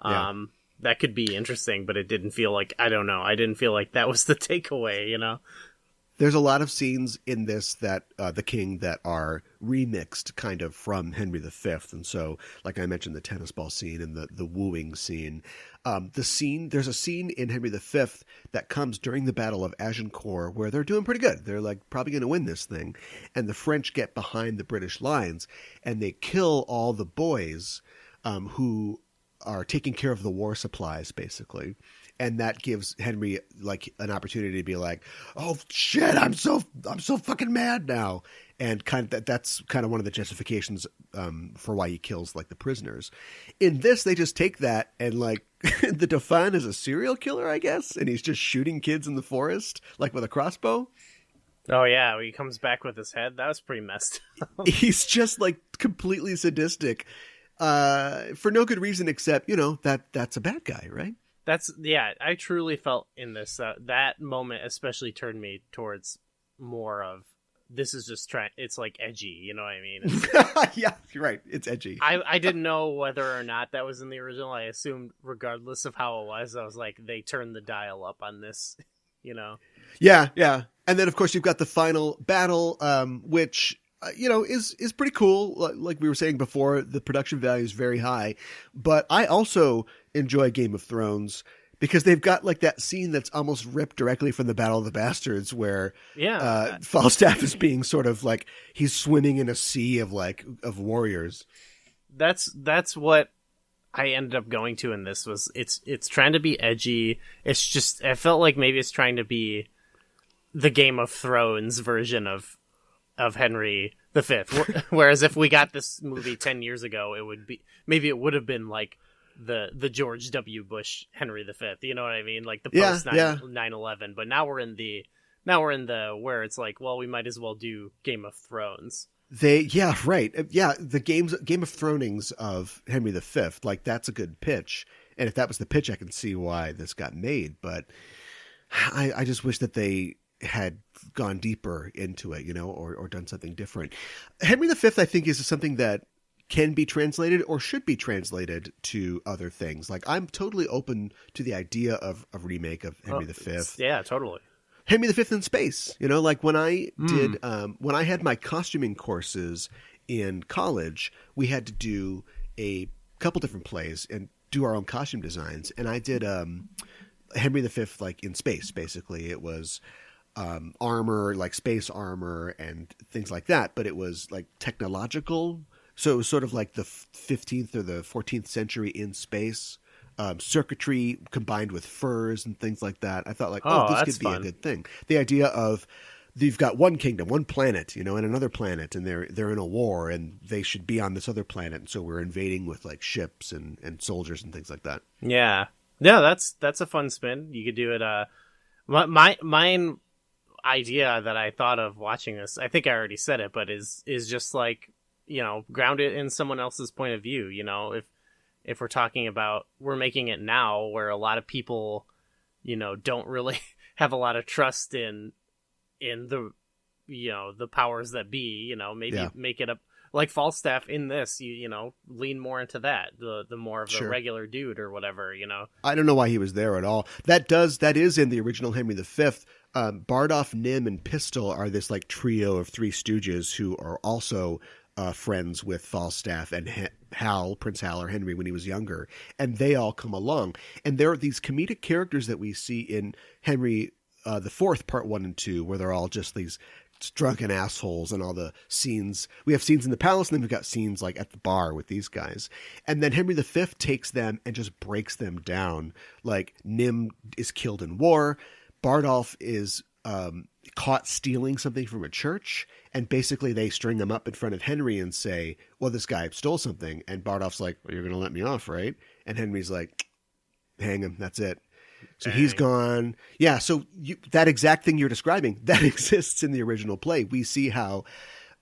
That could be interesting, but it didn't feel like, I don't know. I didn't feel like that was the takeaway, There's a lot of scenes in this that the king that are remixed kind of from Henry V. And so, like I mentioned, the tennis ball scene and the wooing scene. There's a scene in Henry V that comes during the Battle of Agincourt where they're doing pretty good. They're like probably going to win this thing. And the French get behind the British lines and they kill all the boys who are taking care of the war supplies, basically. And that gives Henry like an opportunity to be like, oh shit, I'm so fucking mad now. And that's kind of one of the justifications for why he kills like the prisoners. In this, they just take that and like the Dauphin is a serial killer, I guess. And he's just shooting kids in the forest, like with a crossbow. Oh yeah. When he comes back with his head, that was pretty messed up. He's just like completely sadistic for no good reason except, that's a bad guy, right? I truly felt in this, that moment especially turned me towards more of this is just it's like edgy, you know what I mean? Yeah, you're right. It's edgy. I didn't know whether or not that was in the original. I assumed regardless of how it was, I was like, they turned the dial up on this, you know? Yeah, yeah. And then, of course, you've got the final battle, which, is pretty cool. Like we were saying before, the production value is very high. But I also enjoy Game of Thrones because they've got like that scene that's almost ripped directly from the Battle of the Bastards where Falstaff is being sort of like he's swimming in a sea of warriors. That's what I ended up going to in this was it's trying to be edgy. It's just I felt like maybe it's trying to be the Game of Thrones version of Henry V. Whereas if we got this movie 10 years ago, it would have been like the George W. Bush Henry V. You know what I mean? Like the post 9/11. But now we're in the where it's like, well, we might as well do Game of Thrones. Right. Yeah, the Game of Thronings of Henry V, like that's a good pitch. And if that was the pitch, I can see why this got made. But I just wish that they had gone deeper into it, or done something different. Henry V, I think, is something that can be translated or should be translated to other things. Like I'm totally open to the idea of a remake of Henry V. Yeah, totally. Henry V in space, like when I did, when I had my costuming courses in college, we had to do a couple different plays and do our own costume designs. And I did Henry V like in space. Basically, it was armor, like space armor and things like that. But it was like technological. So it was sort of like the 15th or the 14th century in space, circuitry combined with furs and things like that. I thought like, this could be fun. A good thing. The idea of you've got one kingdom, one planet, and another planet, and they're in a war, and they should be on this other planet, and so we're invading with like ships and soldiers and things like that. Yeah, that's a fun spin. You could do it. My idea that I thought of watching this, I think I already said it, but is just like, ground it in someone else's point of view. If we're talking about, we're making it now where a lot of people, don't really have a lot of trust in the, the powers that be, maybe make it up like Falstaff in this, lean more into that, the more of the regular dude or whatever, I don't know why he was there at all. That is in the original Henry V. Bardolph, Nym, and Pistol are this like trio of three stooges who are also friends with Falstaff and Prince Hal or Henry when he was younger, and they all come along. And there are these comedic characters that we see in Henry IV, Part 1 and 2, where they're all just these drunken assholes and all the scenes. We have scenes in the palace, and then we've got scenes like at the bar with these guys. And then Henry V takes them and just breaks them down. Like Nym is killed in war. Bardolph is caught stealing something from a church, and basically they string him up in front of Henry and say, well, this guy stole something. And Bardolph's like, well, you're going to let me off, right? And Henry's like, hang him. That's it. So he's gone. Yeah. So that exact thing you're describing, that exists in the original play. We see how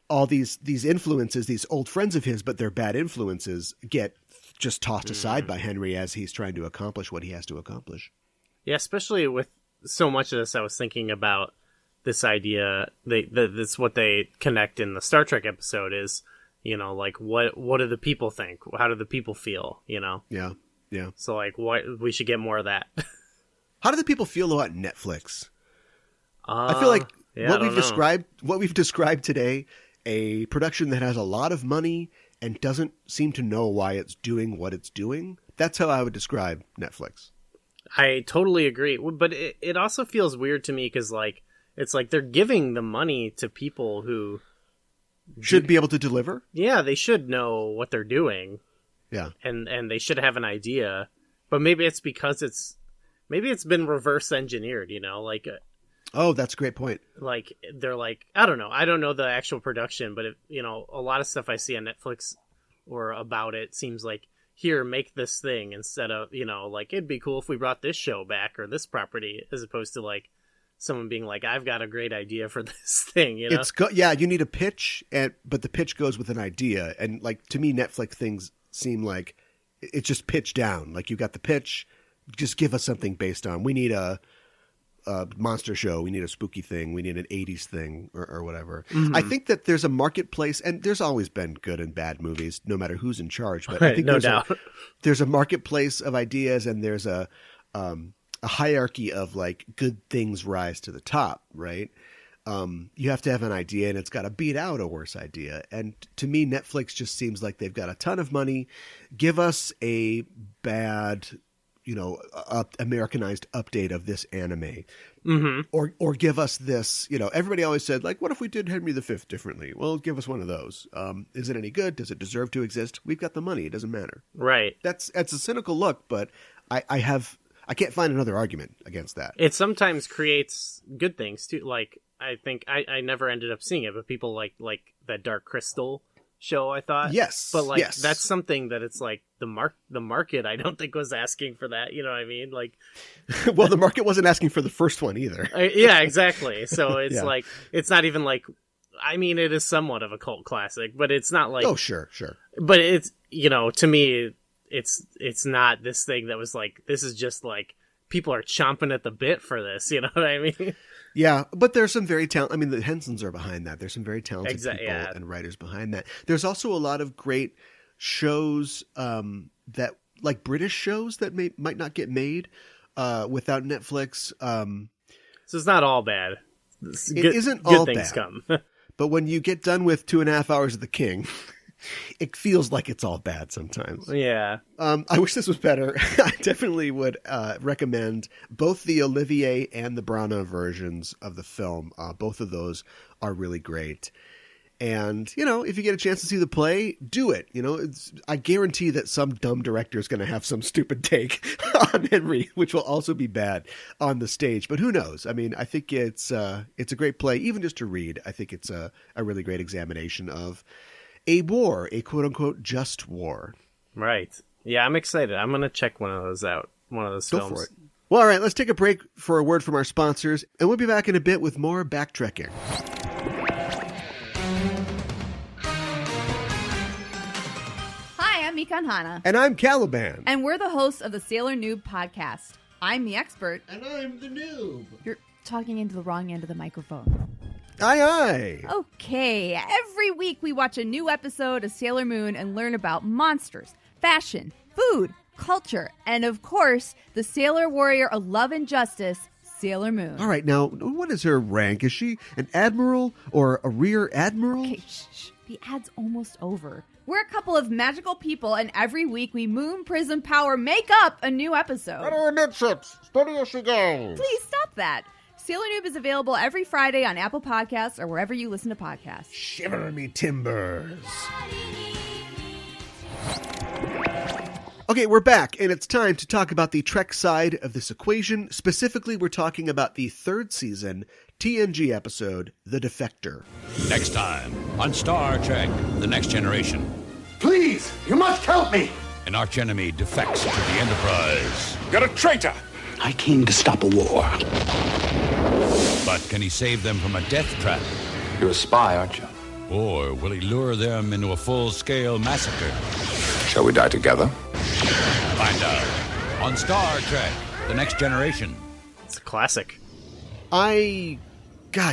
all these influences, these old friends of his, but they're bad influences, get just tossed aside by Henry as he's trying to accomplish what he has to accomplish. Yeah. Especially with so much of this, I was thinking about this idea. That's what they connect in the Star Trek episode is, like what do the people think? How do the people feel? Yeah. Yeah. So like, we should get more of that. How do the people feel about Netflix? I feel like what we've described today, a production that has a lot of money and doesn't seem to know why it's doing what it's doing. That's how I would describe Netflix. I totally agree. But it also feels weird to me because like, it's like they're giving the money to people who should be able to deliver. Yeah, they should know what they're doing. Yeah. And they should have an idea. But maybe it's because it's been reverse engineered, like. Oh, that's a great point. Like they're like, I don't know. I don't know the actual production, but a lot of stuff I see on Netflix or about it seems like, here, make this thing instead of, like it'd be cool if we brought this show back or this property, as opposed to like someone being like, I've got a great idea for this thing, you need a pitch, but the pitch goes with an idea. And like, to me, Netflix things seem like it's just pitch down. Like you got the pitch, just give us something based on. We need a monster show. We need a spooky thing. We need an 80s thing or whatever. I think that there's a marketplace, and there's always been good and bad movies, no matter who's in charge. But I think there's a marketplace of ideas, and there's a hierarchy of like good things rise to the top, right? You have to have an idea, and it's got to beat out a worse idea. And to me, Netflix just seems like they've got a ton of money. Give us a bad, Americanized update of this anime, or give us this. Everybody always said, like, what if we did Henry V differently? Well, give us one of those. Is it any good? Does it deserve to exist? We've got the money. It doesn't matter. Right. That's a cynical look, but I can't find another argument against that. It sometimes creates good things too. Like, I think I never ended up seeing it, but people like that Dark Crystal show, I thought. Yes. But that's something that it's like the market I don't think was asking for that. You know what I mean? Like, well, the market wasn't asking for the first one either. Yeah, exactly. So it's like, it's not even like, I mean, it is somewhat of a cult classic, but it's not like, oh, sure. But it's, to me, it's not this thing that was like, this is just like, people are chomping at the bit for this. You know what I mean? Yeah, but there's some very talented, I mean, the Hensons are behind that. There's some very talented people and writers behind that. There's also a lot of great shows that, like British shows that might not get made without Netflix. So it's not all bad. It isn't all good things bad. come. But when you get done with 2.5 hours of The King, it feels like it's all bad sometimes. Yeah. I wish this was better. I definitely would recommend both the Olivier and the Branagh versions of the film. Both of those are really great. And, if you get a chance to see the play, do it. I guarantee that some dumb director is going to have some stupid take on Henry, which will also be bad on the stage. But who knows? I mean, I think it's a great play, even just to read. I think it's a really great examination of a war, a quote-unquote just war. Right. Yeah, I'm excited. I'm going to check one of those out, one of those films. Go for it. Well, all right, let's take a break for a word from our sponsors, and we'll be back in a bit with more BackTrekking. Hi, I'm Mikan Hana. And I'm Caliban. And we're the hosts of the Sailor Noob podcast. I'm the expert. And I'm the noob. You're talking into the wrong end of the microphone. Aye, aye. Okay, every week we watch a new episode of Sailor Moon and learn about monsters, fashion, food, culture, and of course, the sailor warrior of love and justice, Sailor Moon. All right, now, what is her rank? Is she an admiral or a rear admiral? Okay, shh. The ad's almost over. We're a couple of magical people, and every week we Moon Prism Power make up a new episode. Better midships. Steady as she goes. Please stop that. Sailor Noob is available every Friday on Apple Podcasts or wherever you listen to podcasts. Shiver me timbers. Okay, we're back, and it's time to talk about the Trek side of this equation. Specifically, we're talking about the third season TNG episode, The Defector. Next time on Star Trek, The Next Generation. Please, you must help me. An archenemy defects to the Enterprise. You're a traitor. I came to stop a war. But can he save them from a death trap? You're a spy, aren't you? Or will he lure them into a full-scale massacre? Shall we die together? Find out on Star Trek, The Next Generation. It's a classic. God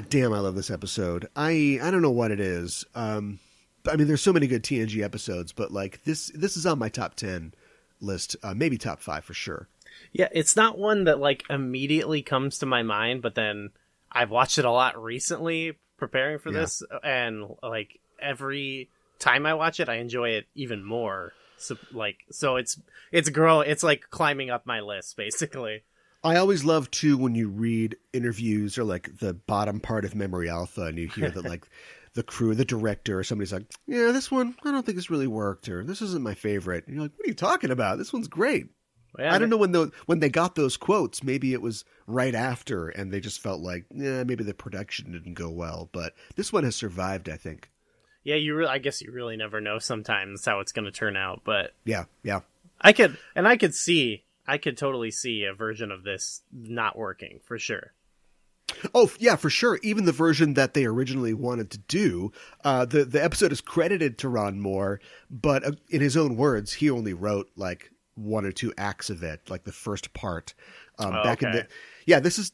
damn, I love this episode. I don't know what it is. I mean, there's so many good TNG episodes, but like this is on my top 10 list, maybe top 5 for sure. Yeah, it's not one that like immediately comes to my mind, but then I've watched it a lot recently preparing for this, and like every time I watch it, I enjoy it even more. So it's like climbing up my list basically. I always love too when you read interviews or like the bottom part of Memory Alpha, and you hear that like the crew, the director, or somebody's like, "Yeah, this one I don't think this really worked," or "This isn't my favorite." And you're like, "What are you talking about? This one's great." Yeah, I don't know when they got those quotes. Maybe it was right after, and they just felt like, maybe the production didn't go well. But this one has survived, I think. Yeah, I guess you really never know sometimes how it's going to turn out. But yeah, I could totally see a version of this not working for sure. Oh, yeah, for sure. Even the version that they originally wanted to do, the episode is credited to Ron Moore, but in his own words, he only wrote like one or two acts of it, like the first part. This is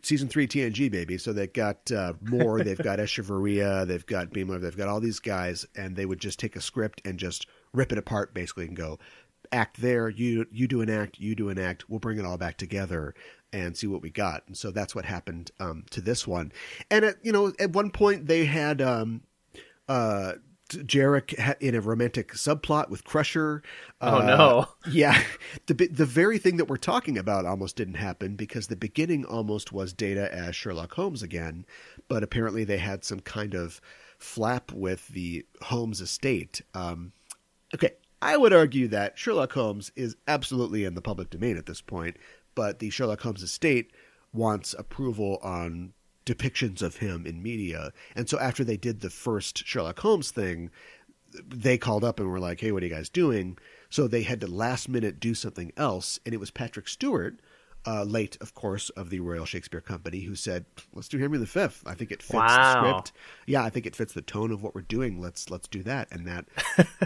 season 3 TNG, baby. So they've got Moore, they've got Echevarria, they've got Beamer, they've got all these guys, and they would just take a script and just rip it apart basically and go, act there, you do an act, you do an act, we'll bring it all back together and see what we got. And so that's what happened to this one. And at one point they had Jarek in a romantic subplot with Crusher. Oh no! Yeah, the very thing that we're talking about almost didn't happen, because the beginning almost was Data as Sherlock Holmes again, but apparently they had some kind of flap with the Holmes estate. Okay, I would argue that Sherlock Holmes is absolutely in the public domain at this point, but the Sherlock Holmes estate wants approval on depictions of him in media. And so after they did the first Sherlock Holmes thing, they called up and were like, hey, what are you guys doing? So they had to last minute do something else. And it was Patrick Stewart, late, of course, of the Royal Shakespeare Company, who said, let's do Henry V. I think it fits the script. Yeah, I think it fits the tone of what we're doing. Let's do that. And that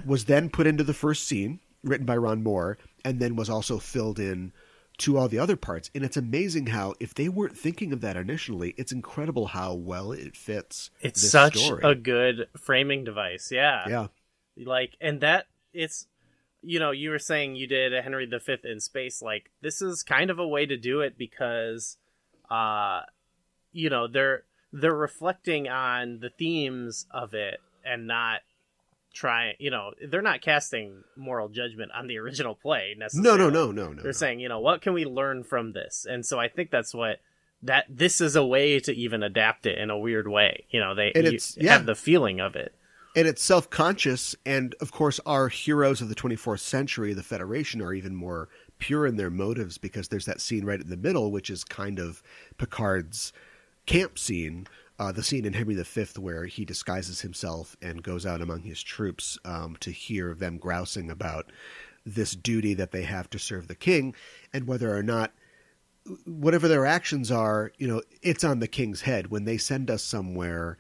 was then put into the first scene, written by Ron Moore, and then was also filled in to all the other parts. And it's amazing how, if they weren't thinking of that initially, it's incredible how well it fits. It's such a good framing device. Yeah. Yeah. Like, and that it's, you were saying you did a Henry V in space. Like, this is kind of a way to do it because, they're reflecting on the themes of it and not they're not casting moral judgment on the original play necessarily. No. They're saying, what can we learn from this? And so I think that's this is a way to even adapt it in a weird way. You have the feeling of it. And it's self-conscious. And of course, our heroes of the 24th century, the Federation, are even more pure in their motives, because there's that scene right in the middle, which is kind of Picard's camp scene. The scene in Henry V where he disguises himself and goes out among his troops to hear them grousing about this duty that they have to serve the king, and whether or not, whatever their actions are, it's on the king's head. When they send us somewhere,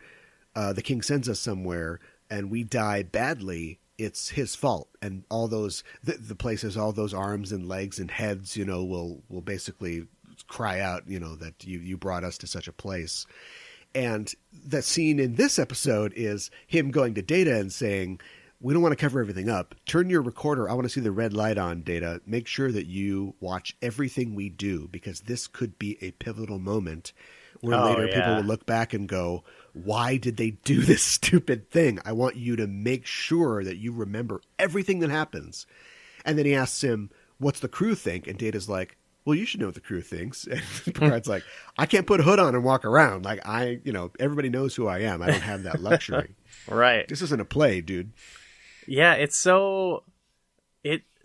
the king sends us somewhere, and we die badly, it's his fault. And all those, the places, all those arms and legs and heads, will basically cry out, that you brought us to such a place. And the scene in this episode is him going to Data and saying, we don't want to cover everything up. Turn your recorder. I want to see the red light on, Data. Make sure that you watch everything we do, because this could be a pivotal moment where later people will look back and go, why did they do this stupid thing? I want you to make sure that you remember everything that happens. And then he asks him, what's the crew think? And Data's like, well, you should know what the crew thinks. And Picard's like, I can't put a hood on and walk around. Like, everybody knows who I am. I don't have that luxury. Right. This isn't a play, dude. Yeah,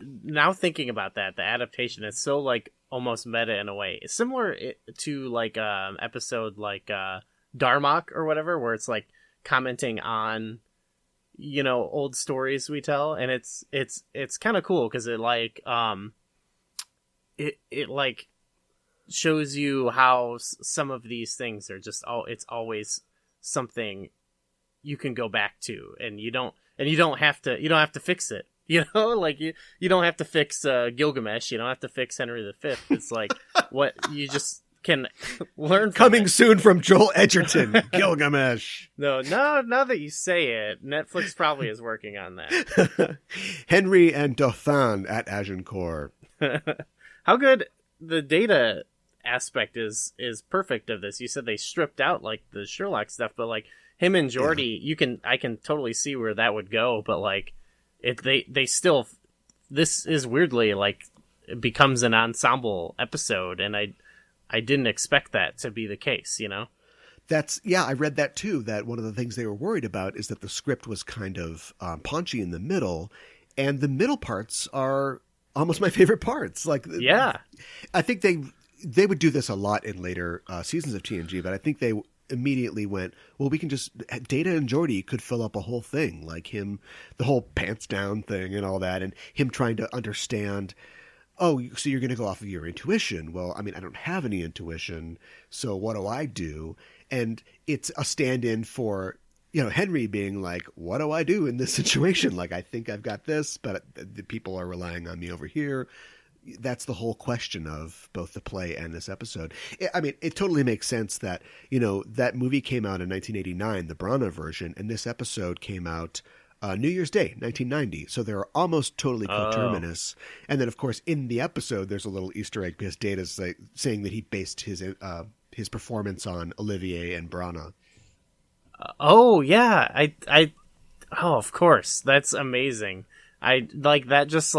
now thinking about that, the adaptation, it's so like almost meta in a way. It's similar to like episode like Darmok or whatever, where it's like commenting on, old stories we tell. And it's kind of cool because it like, it like shows you how some of these things are just it's always something you can go back to, and you don't have to fix it. Like you don't have to fix Gilgamesh. You don't have to fix Henry V. It's like what you just can learn from Coming soon from Joel Edgerton, Gilgamesh. No, now that you say it, Netflix probably is working on that. Henry and Dauphin at Agincourt. How good the Data aspect is perfect of this. You said they stripped out like the Sherlock stuff, but like him and Geordi, I can totally see where that would go, but like they still, this is weirdly like it becomes an ensemble episode, and I didn't expect that to be the case, I read that too, that one of the things they were worried about is that the script was kind of paunchy in the middle, and the middle parts are almost my favorite parts. Like, yeah, I think they would do this a lot in later seasons of TNG, but I think they immediately went, well, we can just, Data and Geordi could fill up a whole thing, like him, the whole pants down thing and all that, and him trying to understand, oh, so you're going to go off of your intuition. Well, I mean, I don't have any intuition, so what do I do? And it's a stand-in for, Henry being like, what do I do in this situation? Like, I think I've got this, but the people are relying on me over here. That's the whole question of both the play and this episode. It totally makes sense that, that movie came out in 1989, the Branagh version, and this episode came out New Year's Day, 1990. So they're almost totally coterminous. And then, of course, in the episode, there's a little Easter egg because Data's saying that he based his performance on Olivier and Branagh. Oh, yeah. Of course. That's amazing. I like that just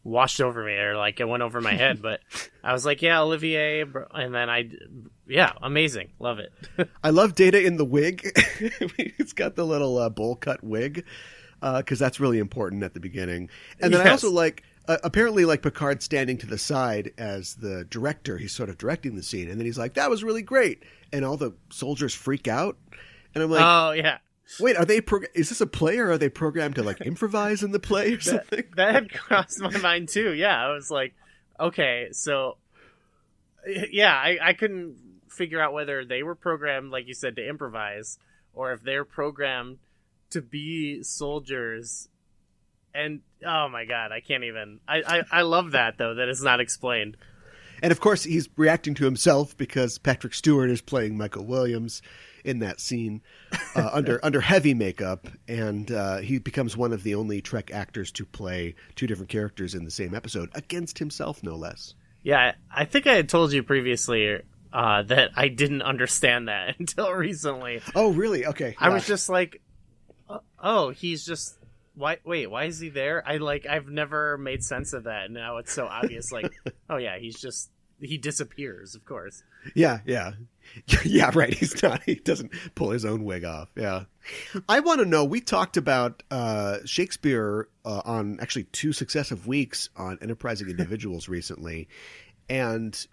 washed over me, or it went over my head, but I was like, yeah, Olivier, and then amazing. Love it. I love Data in the wig. It's got the little bowl cut wig, because that's really important at the beginning. And then I also like, apparently Picard standing to the side as the director, he's sort of directing the scene, and then he's like, that was really great. And all the soldiers freak out. And I'm like, oh, yeah. Wait, are they? Is this a play, or are they programmed to improvise in the play or something? That had crossed my mind too. Yeah, I was like, okay, so yeah, I couldn't figure out whether they were programmed, like you said, to improvise, or if they're programmed to be soldiers. And oh my god, I can't even. I love that though, that it's not explained. And of course, he's reacting to himself because Patrick Stewart is playing Michael Williams in that scene under heavy makeup, and he becomes one of the only Trek actors to play two different characters in the same episode, against himself, no less. Yeah, I think I had told you previously that I didn't understand that until recently. Oh, really? Okay. I was just like, oh, he's just... Why is he there? I've never made sense of that. Now it's so obvious. Oh yeah, he disappears, of course. Yeah, right. He doesn't pull his own wig off. Yeah. I want to know, we talked about Shakespeare on actually 2 successive weeks on Enterprising Individuals recently. And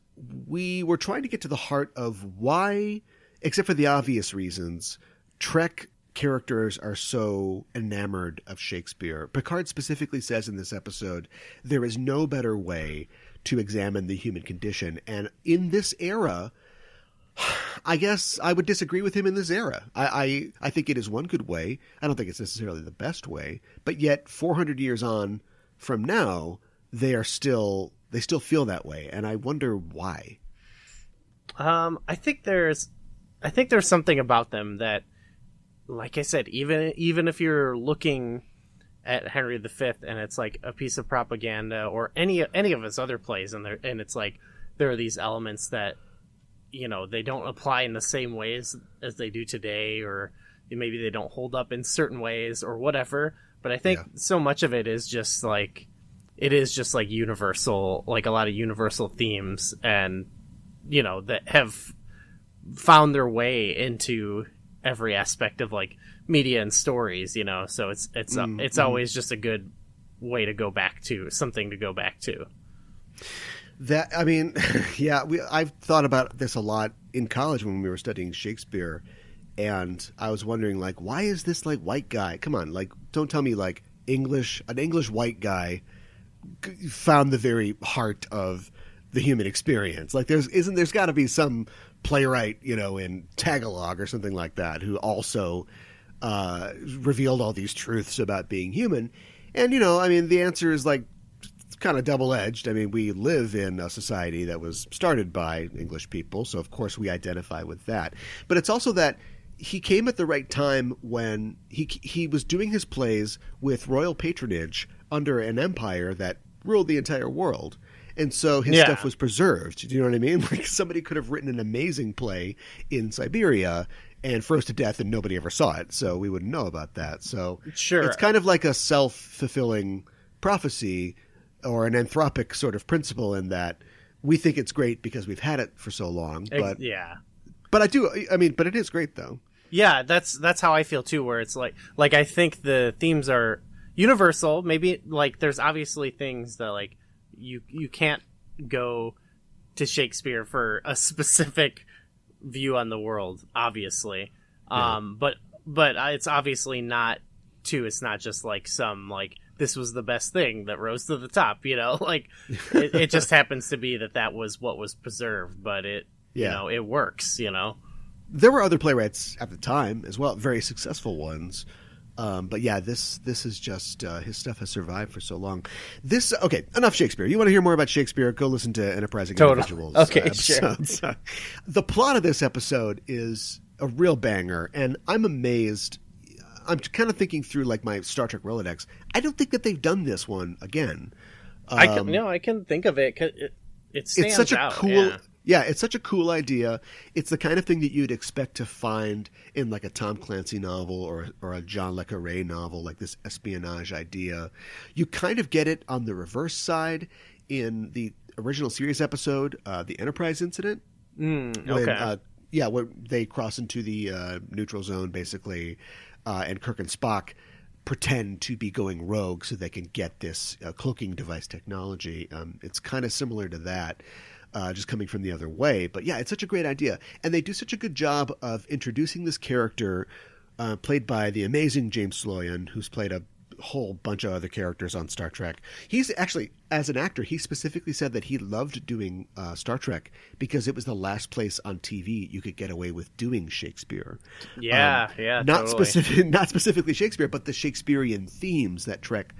we were trying to get to the heart of why, except for the obvious reasons, Trek characters are so enamored of Shakespeare. Picard specifically says in this episode, there is no better way to examine the human condition. And in this era, I guess I would disagree with him in this era. I think it is one good way. I don't think it's necessarily the best way, but yet 400 years on from now, they still feel that way. And I wonder why. I think there's something about them that, like I said, even if you're looking at Henry V and it's like a piece of propaganda, or any of his other plays, and it's like there are these elements that, they don't apply in the same ways as they do today, or maybe they don't hold up in certain ways or whatever. But I think so much of it is just universal, like a lot of universal themes, and that have found their way into every aspect of media and stories, so it's always just a good way to go back to, something to go back to. That, I've thought about this a lot in college when we were studying Shakespeare, and I was wondering, why is this white guy? Come on, don't tell me an English white guy found the very heart of the human experience. There's got to be some playwright, in Tagalog or something like that, who also revealed all these truths about being human. And, the answer is kind of double-edged. We live in a society that was started by English people, so of course we identify with that. But it's also that he came at the right time when he was doing his plays with royal patronage under an empire that ruled the entire world. And so his stuff was preserved. Do you know what I mean? Somebody could have written an amazing play in Siberia and froze to death and nobody ever saw it, so we wouldn't know about that. So sure, it's kind of like a self-fulfilling prophecy, or an anthropic sort of principle, in that we think it's great because we've had it for so long. But but but it is great though. Yeah, that's how I feel too, where it's like I think the themes are universal. Maybe there's obviously things that you can't go to Shakespeare for a specific view on the world, obviously. But it's obviously not too. It's not just some this was the best thing that rose to the top, it just happens to be that was what was preserved, but it it works, There were other playwrights at the time as well, very successful ones. But yeah, this is just his stuff has survived for so long. Okay, enough Shakespeare. You want to hear more about Shakespeare? Go listen to Enterprising Individuals. Okay, episodes. Sure. The plot of this episode is a real banger, and I'm amazed. I'm kind of thinking through like my Star Trek Rolodex. I don't think that they've done this one again. I can think of it. It stands it's such a out. Cool. Yeah, it's such a cool idea. It's the kind of thing that you'd expect to find in like a Tom Clancy novel or a John le Carré novel, like this espionage idea. You kind of get it on the reverse side in the original series episode, the Enterprise incident. Okay. When they cross into the neutral zone, basically, and Kirk and Spock pretend to be going rogue so they can get this cloaking device technology. It's kind of similar to that. Just coming from the other way. But yeah, it's such a great idea. And they do such a good job of introducing this character played by the amazing James Sloyan, who's played a whole bunch of other characters on Star Trek. He's actually, as an actor, he specifically said that he loved doing Star Trek because it was the last place on TV you could get away with doing Shakespeare. Not specifically Shakespeare, but the Shakespearean themes that Trek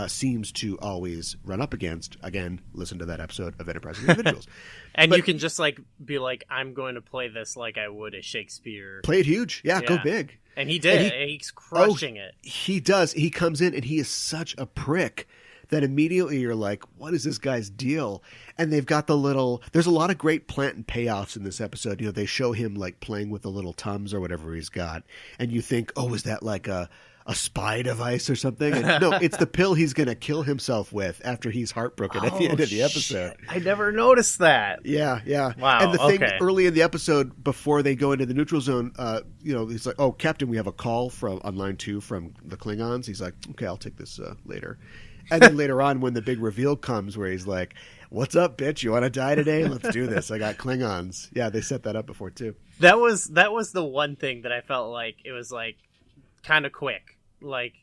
seems to always run up against. Again, listen to that episode of Enterprising Individuals. And you can just like be like, I'm going to play this like I would a Shakespeare. Play it huge. Yeah, go big. And he did. And he's crushing it. He does. He comes in and he is such a prick that immediately you're like, what is this guy's deal? And they've got there's a lot of great plant and payoffs in this episode. You know, they show him like playing with the little Tums or whatever he's got. And you think, oh, is that like a spy device or something? And no, it's the pill he's going to kill himself with after he's heartbroken at the end of the episode. Shit. I never noticed that. Yeah. Wow. And the thing early in the episode before they go into the neutral zone, he's like, oh, Captain, we have a call on line 2 from the Klingons. He's like, okay, I'll take this later. And then later on when the big reveal comes where he's like, what's up, bitch? You want to die today? Let's do this. I got Klingons. Yeah, they set that up before too. That was the one thing that I felt like it was like kind of quick. Like,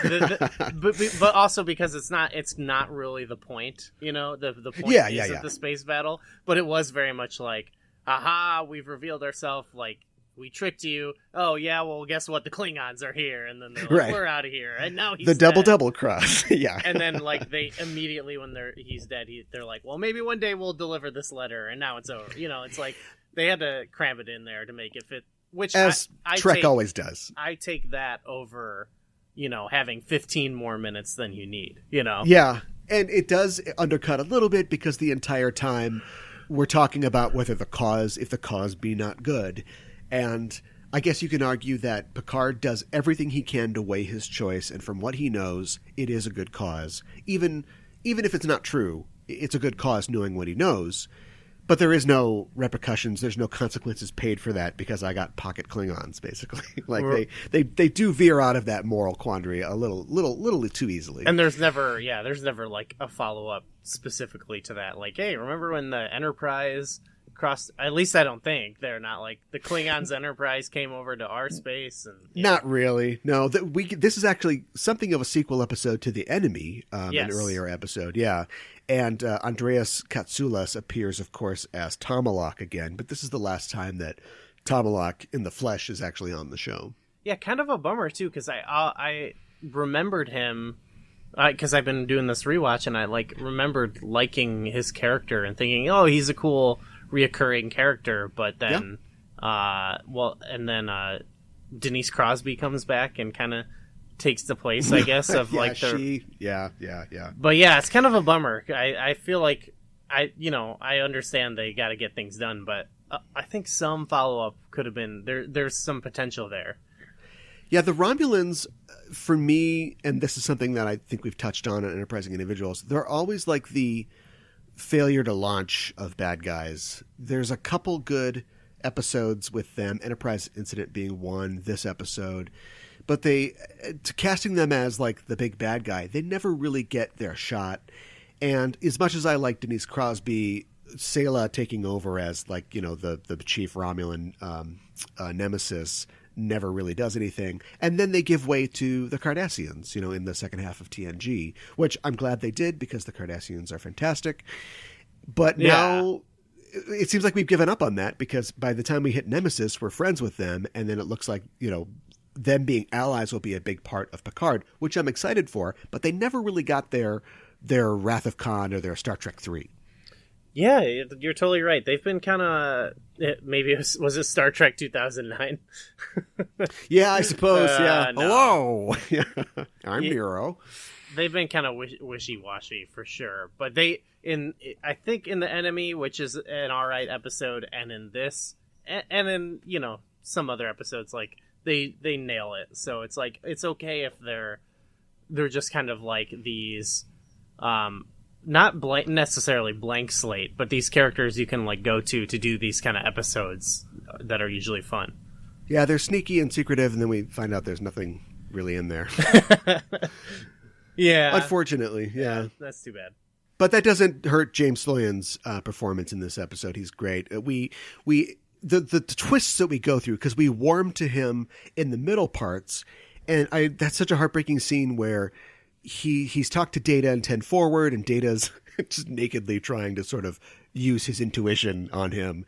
but also because it's not really the point, you know. The point isn't the space battle, but it was very much like, aha, we've revealed ourselves, like we tricked you. Oh yeah, well guess what? The Klingons are here, and then they're like, we're out of here, and now he's the dead. double cross. Yeah, and then like they immediately when he's dead, they're like, well maybe one day we'll deliver this letter, and now it's over. You know, it's like they had to cram it in there to make it fit. Which Trek always does. I take that over, you know, having 15 more minutes than you need, you know? Yeah, and it does undercut a little bit because the entire time we're talking about if the cause be not good. And I guess you can argue that Picard does everything he can to weigh his choice, and from what he knows, it is a good cause. Even if it's not true, it's a good cause knowing what he knows. But there is no repercussions. There's no consequences paid for that because I got pocket Klingons, basically. Like they do veer out of that moral quandary a little too easily. And there's never like a follow up specifically to that. Like, hey, remember when the Enterprise crossed? At least I don't think they're not like the Klingons Enterprise came over to our space and not really. No, this is actually something of a sequel episode to The Enemy, an earlier episode. Yeah. And Andreas Katsoulas appears, of course, as Tomalak again. But this is the last time that Tomalak in the flesh is actually on the show. Yeah, kind of a bummer, too, because I remembered him because I've been doing this rewatch, and I remembered liking his character and thinking, oh, he's a cool reoccurring character. But then, Denise Crosby comes back and kind of takes the place, I guess, of yeah, But yeah, it's kind of a bummer. I feel like I understand they got to get things done, but I think some follow up could have been there. There's some potential there. Yeah, the Romulans, for me, and this is something that I think we've touched on in Enterprising Individuals, they're always like the failure to launch of bad guys. There's a couple good episodes with them, Enterprise Incident being one, this episode. But casting them as like the big bad guy, they never really get their shot. And as much as I like Denise Crosby, Sayla taking over as like, you know, the chief Romulan nemesis never really does anything. And then they give way to the Cardassians, you know, in the second half of TNG, which I'm glad they did because the Cardassians are fantastic. But now it seems like we've given up on that, because by the time we hit Nemesis, we're friends with them, and then it looks like, them being allies will be a big part of Picard, which I'm excited for, but they never really got their Wrath of Khan or their Star Trek 3. Yeah, you're totally right. They've been kind of, maybe was it Star Trek 2009? Yeah, I suppose, yeah. No. Hello! I'm Nero. They've been kind of wishy-washy for sure, but I think in The Enemy, which is an alright episode, and in this, and in, some other episodes, like, they nail it. So it's like, it's okay if they're just kind of like these, not necessarily blank slate, but these characters you can like go to do these kind of episodes that are usually fun. Yeah, they're sneaky and secretive, and then we find out there's nothing really in there. Yeah. Unfortunately, yeah. That's too bad. But that doesn't hurt James Sloyan's performance in this episode. He's great. The twists that we go through, because we warm to him in the middle parts, and that's such a heartbreaking scene where he's talked to Data in 10 Forward, and Data's just nakedly trying to sort of use his intuition on him.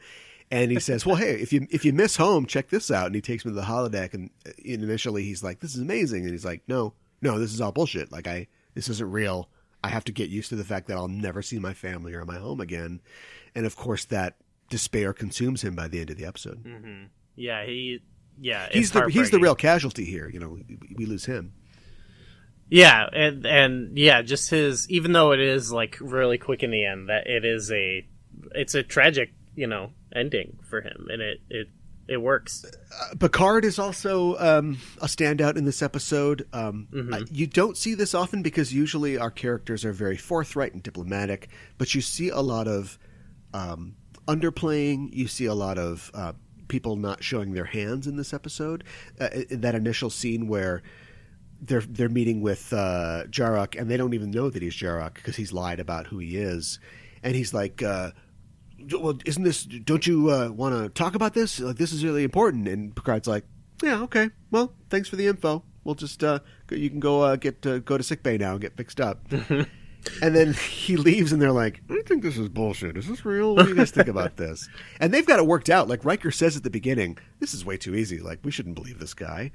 And he says, well, hey, if you miss home, check this out. And he takes me to the holodeck, and initially he's like, this is amazing. And he's like, no, this is all bullshit. Like, this isn't real. I have to get used to the fact that I'll never see my family or my home again. And of course that despair consumes him by the end of the episode. Mm-hmm. Yeah, he's the real casualty here. We lose him. Yeah, and yeah, just his, even though it is like really quick in the end, that it's a tragic, ending for him, and it works. Picard is also a standout in this episode. Mm-hmm. You don't see this often, because usually our characters are very forthright and diplomatic, but you see a lot of underplaying. You see a lot of people not showing their hands in this episode. In that initial scene where they're meeting with Jarok, and they don't even know that he's Jarok because he's lied about who he is, and he's like, well, don't you want to talk about this? Like, this is really important. And Picard's like, yeah, okay, well, thanks for the info. We'll just you can go go to sickbay now and get fixed up. And then he leaves, and they're like, I think this is bullshit. Is this real? What do you guys think about this? And they've got it worked out. Like Riker says at the beginning, this is way too easy. Like, we shouldn't believe this guy.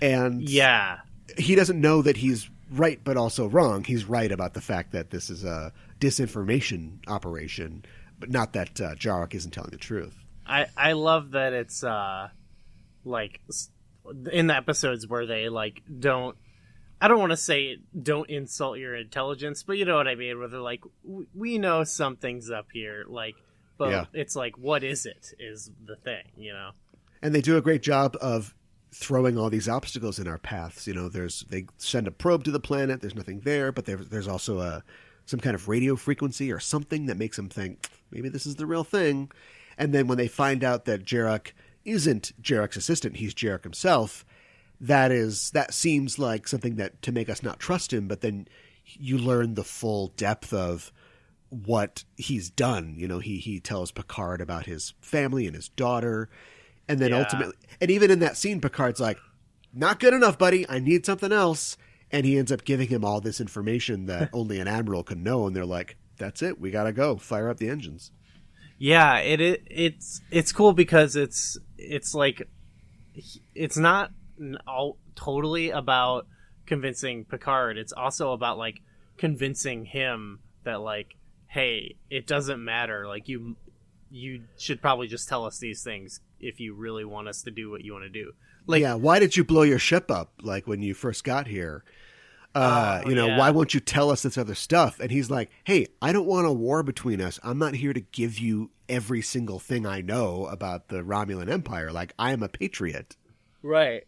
And yeah, he doesn't know that he's right, but also wrong. He's right about the fact that this is a disinformation operation, but not that Jarok isn't telling the truth. I love that it's like in the episodes where they like don't. I don't want to say don't insult your intelligence, but you know what I mean, where they're like, we know something's up here, like, but yeah. It's like, what is it is the thing, And they do a great job of throwing all these obstacles in our paths. They send a probe to the planet, there's nothing there, but there's also some kind of radio frequency or something that makes them think, maybe this is the real thing. And then when they find out that Jarok isn't Jarek's assistant, he's Jarok himself, that seems like something that to make us not trust him, but then you learn the full depth of what he's done. He tells Picard about his family and his daughter, and then ultimately, and even in that scene, Picard's like, not good enough, buddy, I need something else. And he ends up giving him all this information that only an admiral can know, and they're like, that's it, we gotta go, fire up the engines. Yeah, it's cool because it's like, it's not all totally about convincing Picard. It's also about like convincing him that like, hey, it doesn't matter. Like you should probably just tell us these things if you really want us to do what you want to do. Like, yeah, why did you blow your ship up like when you first got here? Why won't you tell us this other stuff? And he's like, hey, I don't want a war between us. I'm not here to give you every single thing I know about the Romulan Empire. Like, I am a patriot. Right.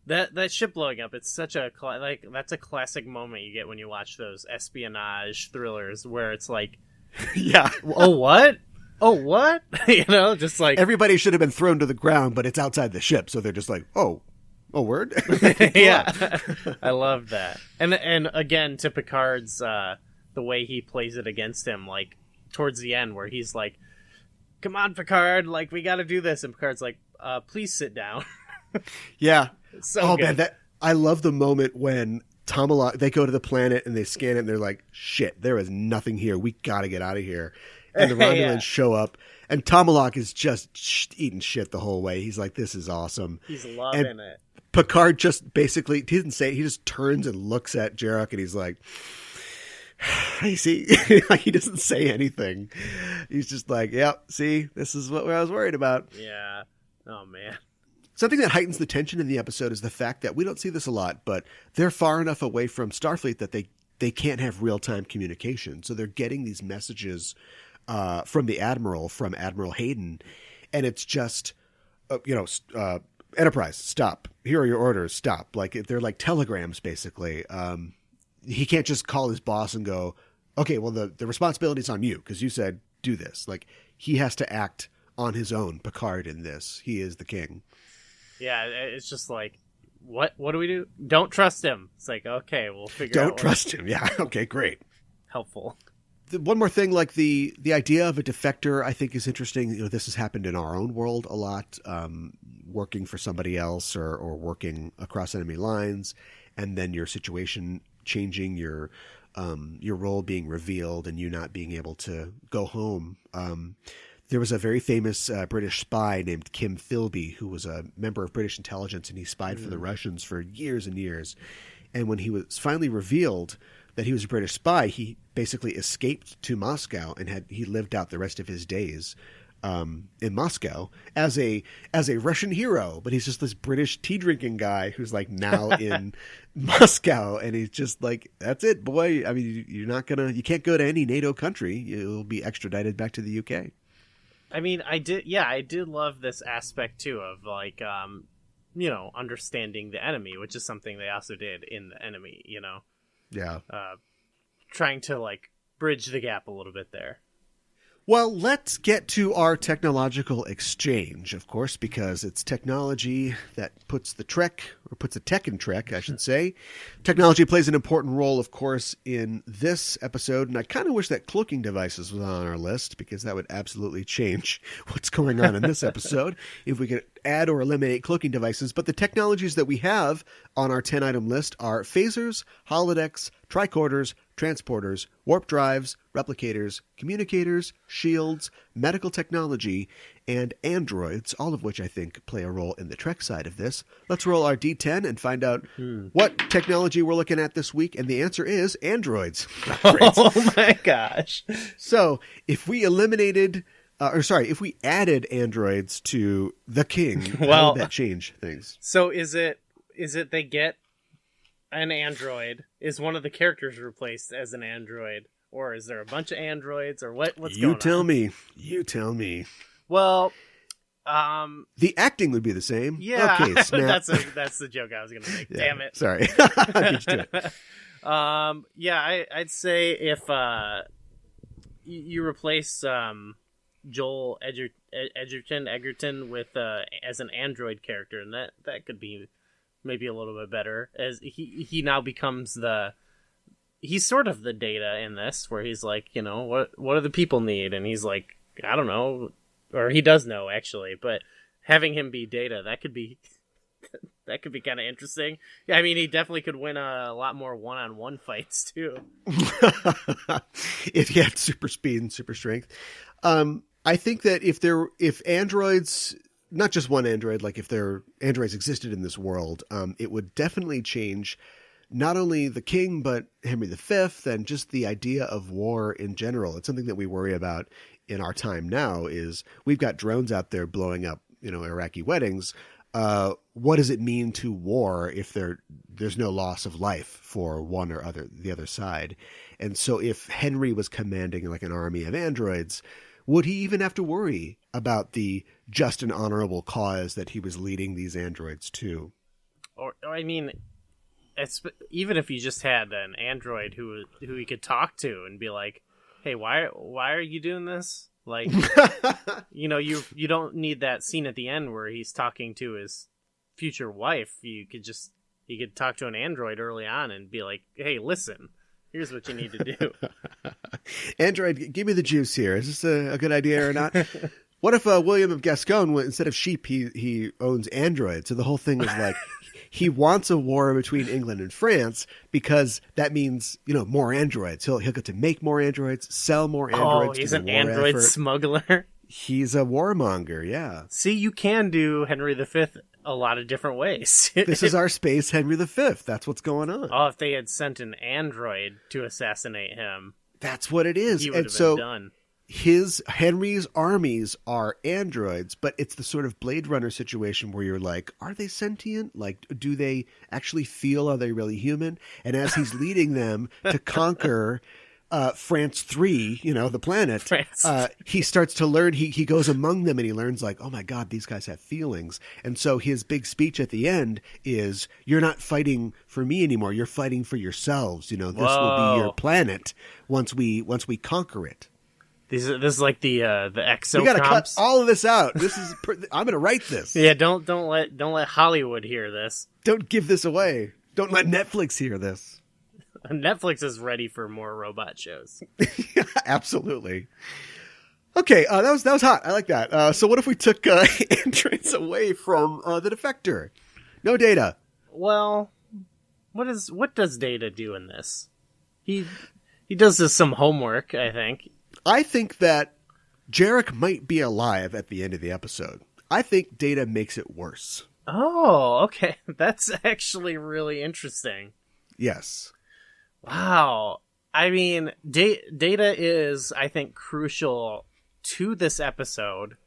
That ship blowing up, it's such a that's a classic moment you get when you watch those espionage thrillers where it's like, yeah, oh what? Just like everybody should have been thrown to the ground, but it's outside the ship, so they're just like, oh word. Yeah. I love that. And again, to Picard's the way he plays it against him, like towards the end where he's like, come on Picard, like we got to do this, and Picard's like, please sit down. Yeah. So good. Man, I love the moment when they go to the planet and they scan it and they're like, shit, there is nothing here. We got to get out of here. And the Romulans show up And Tomalak is just eating shit the whole way. He's like, this is awesome. He's loving it. Picard just basically, he didn't say it, he just turns and looks at Jarek and he's like, I see. Like, he doesn't say anything. He's just like, yep, see, this is what I was worried about. Yeah. Oh, man. Something that heightens the tension in the episode is the fact that we don't see this a lot, but they're far enough away from Starfleet that they can't have real-time communication. So they're getting these messages from the Admiral, from Admiral Hayden, and it's just, Enterprise, stop. Here are your orders, stop. Like, they're like telegrams, basically. He can't just call his boss and go, okay, well, the responsibility's on you because you said do this. Like, he has to act on his own, Picard, in this. He is the king. Yeah, it's just like, what do we do? Don't trust him. It's like, okay, we'll figure out. Don't trust him. Yeah, okay, great. Helpful. One more thing, like the idea of a defector, I think is interesting. You know, this has happened in our own world a lot, working for somebody else or working across enemy lines, and then your situation changing, your role being revealed, and you not being able to go home. There was a very famous British spy named Kim Philby who was a member of British intelligence, and he spied for the Russians for years and years. And when he was finally revealed that he was a British spy, he basically escaped to Moscow and he lived out the rest of his days in Moscow as a Russian hero. But he's just this British tea drinking guy who's like now in Moscow, and he's just like, that's it, boy. I mean, you can't go to any NATO country. You'll be extradited back to the UK. I mean, I did love this aspect too of like, understanding the enemy, which is something they also did in The Enemy, Yeah. Trying to like bridge the gap a little bit there. Well, let's get to our technological exchange, of course, because it's technology that puts the tech in Trek, I should say. Technology plays an important role, of course, in this episode, and I kind of wish that cloaking devices was on our list, because that would absolutely change what's going on in this episode if we could add or eliminate cloaking devices. But the technologies that we have on our 10-item list are phasers, holodecks, tricorders, transporters, warp drives, replicators, communicators, shields, medical technology, and androids, all of which I think play a role in the Trek side of this. Let's roll our D10 and find out what technology we're looking at this week, and the answer is androids. Oh my gosh. So if we if we added androids to the king, how would that change things? So is it they get an android? Is one of the characters replaced as an android? Or is there a bunch of androids? Or what's going on? You tell me. Well, the acting would be the same. Yeah, okay, snap. that's the joke I was going to make. Yeah, Damn it. Sorry. I beat you to it. I'd say if you replace Joel Edgerton with as an android character, and that could be maybe a little bit better, as he now becomes he's sort of the Data in this, where he's like, what do the people need? And he's like, I don't know, or he does know actually, but having him be Data, that could be kind of interesting. Yeah, I mean, he definitely could win a lot more one-on-one fights too. If he had super speed and super strength. I think that if androids, not just one android, like if their androids existed in this world, it would definitely change not only the king, but Henry V, and just the idea of war in general. It's something that we worry about in our time now, is we've got drones out there blowing up, Iraqi weddings. What does it mean to war if there's no loss of life for one or the other side? And so if Henry was commanding like an army of androids, would he even have to worry about the just and honorable cause that he was leading these androids to? Or I mean, even if you just had an android who he could talk to and be like, "Hey, why are you doing this?" Like, you don't need that scene at the end where he's talking to his future wife. He could talk to an android early on and be like, "Hey, listen, here's what you need to do." Android, give me the juice here. Is this a good idea or not? What if William of Gascogne, instead of sheep, he owns androids? So the whole thing is like, he wants a war between England and France because that means, more androids. He'll get to make more androids, sell more androids. Oh, he's an android smuggler. He's a warmonger, yeah. See, you can do Henry V a lot of different ways. This is our space Henry V. That's what's going on. Oh, if they had sent an android to assassinate him. That's what it is. He would have been done. Henry's armies are androids, but it's the sort of Blade Runner situation where you're like, are they sentient? Like, do they actually feel? Are they really human? And as he's leading them to conquer France 3, the planet, he starts to learn, he goes among them and he learns like, oh my God, these guys have feelings. And so his big speech at the end is, you're not fighting for me anymore. You're fighting for yourselves. This will be your planet once we conquer it. This is like the exo. We got to cut all of this out. I'm going to write this. Yeah, don't let Hollywood hear this. Don't give this away. Don't let Netflix hear this. Netflix is ready for more robot shows. Absolutely. Okay, that was hot. I like that. So what if we took androids away from the Defector? No Data. Well, what does Data do in this? He does some homework, I think. I think that Jarek might be alive at the end of the episode. I think Data makes it worse. Oh, okay. That's actually really interesting. Yes. Wow. I mean, Data is, I think, crucial to this episode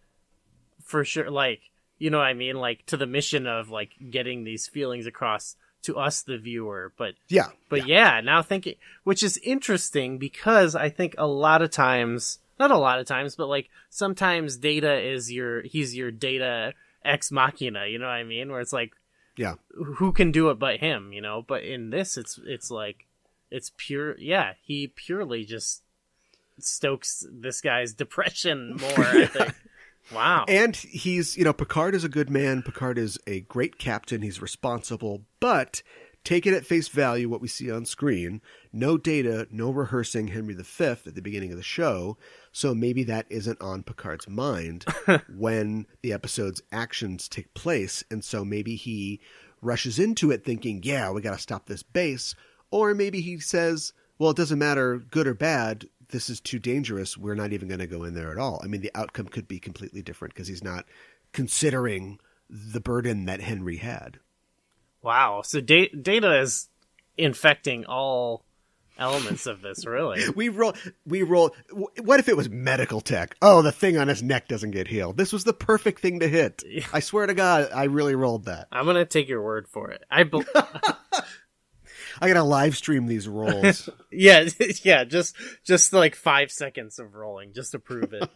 for sure. Like, you know what I mean? Like, to the mission of, like, getting these feelings across to us, the viewer. But yeah, now thinking, which is interesting because I think a lot of times, not a lot of times, but like sometimes Data is he's your Data ex machina, you know what I mean? Where it's like, yeah, who can do it but him, But in this, it's like, it's pure. Yeah, he purely just stokes this guy's depression more, I think. Wow. And he's, Picard is a good man. Picard is a great captain. He's responsible, but take it at face value, what we see on screen, no Data, no rehearsing Henry V at the beginning of the show. So maybe that isn't on Picard's mind when the episode's actions take place. And so maybe he rushes into it thinking, yeah, we got to stop this base. Or maybe he says, well, it doesn't matter, good or bad. This is too dangerous. We're not even going to go in there at all. I mean, the outcome could be completely different because he's not considering the burden that Henry had. Wow. So Data is infecting all elements of this, really. We roll. What if it was medical tech? Oh, the thing on his neck doesn't get healed. This was the perfect thing to hit. I swear to God, I really rolled that. I'm going to take your word for it. I gotta live stream these rolls. yeah, just like 5 seconds of rolling, just to prove it.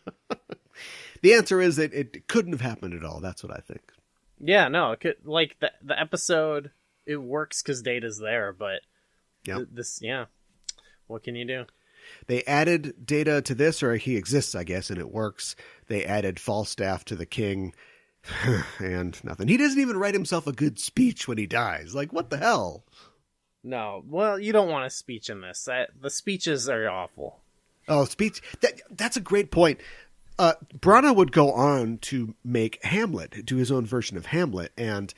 The answer is that it couldn't have happened at all. That's what I think. Yeah, no, it could, like the episode, it works because Data's there, but what can you do? They added Data to this, or he exists, I guess, and it works. They added Falstaff to the king, and nothing. He doesn't even write himself a good speech when he dies. Like, what the hell? No, well, you don't want a speech in this. The speeches are awful. Oh, speech. That's a great point. Branagh would go on to make Hamlet, do his own version of Hamlet. And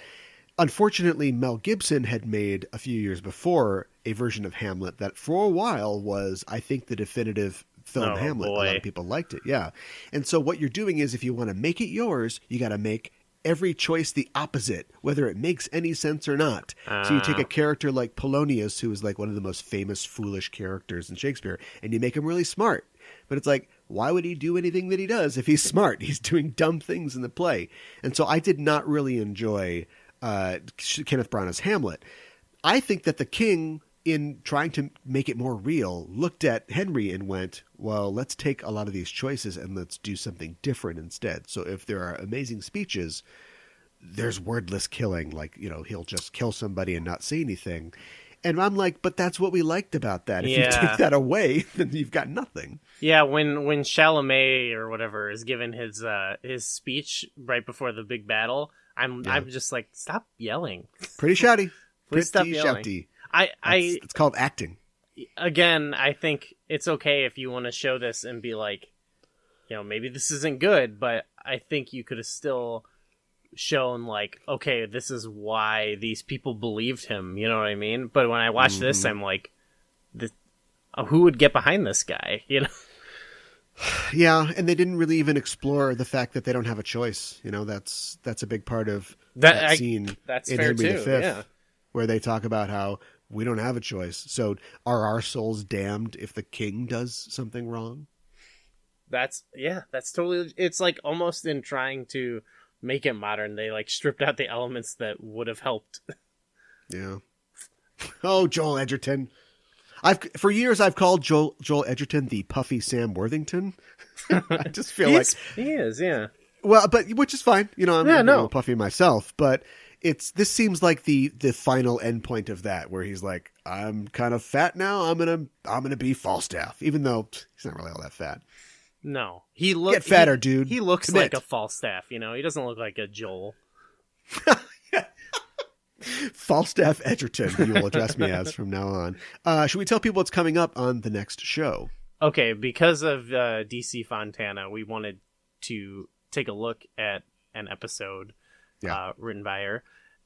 unfortunately, Mel Gibson had made a few years before a version of Hamlet that for a while was, I think, the definitive film Hamlet. Boy. A lot of people liked it. Yeah. And so what you're doing is if you want to make it yours, you got to make every choice the opposite, whether it makes any sense or not. So you take a character like Polonius, who is like one of the most famous foolish characters in Shakespeare, and you make him really smart. But it's like, why would he do anything that he does if he's smart? He's doing dumb things in the play. And so I did not really enjoy Kenneth Branagh's Hamlet. I think that the king, in trying to make it more real, looked at Henry and went, well, let's take a lot of these choices and let's do something different instead. So if there are amazing speeches, there's wordless killing. Like, he'll just kill somebody and not say anything. And I'm like, but that's what we liked about that. If you take that away, then you've got nothing. Yeah, when Chalamet or whatever is given his speech right before the big battle, I'm just like, stop yelling. Pretty shouty. Please stop yelling. Shouty. It's called acting. Again, I think it's okay if you want to show this and be like, maybe this isn't good, but I think you could have still shown like, okay, this is why these people believed him. You know what I mean? But when I watch this, I'm like, who would get behind this guy? Yeah, and they didn't really even explore the fact that they don't have a choice. You know, that's a big part of that scene that's in fair Henry too, V, yeah. where they talk about how we don't have a choice. So are our souls damned if the king does something wrong? That's totally, it's like almost in trying to make it modern, they like stripped out the elements that would have helped. Yeah. Oh, Joel Edgerton. For years I've called Joel Edgerton the puffy Sam Worthington. I just feel like he is, yeah. Well, but which is fine. You know, I'm a little puffy myself, but this seems like the final endpoint of that, where he's like, I'm kind of fat now. I'm gonna be Falstaff, even though he's not really all that fat. No, get fatter, dude. He looks Commit. like a Falstaff. You know, he doesn't look like a Joel. Falstaff Edgerton, you will address me as from now on. Should we tell people what's coming up on the next show? Okay, because of DC Fontana, we wanted to take a look at an episode written by her.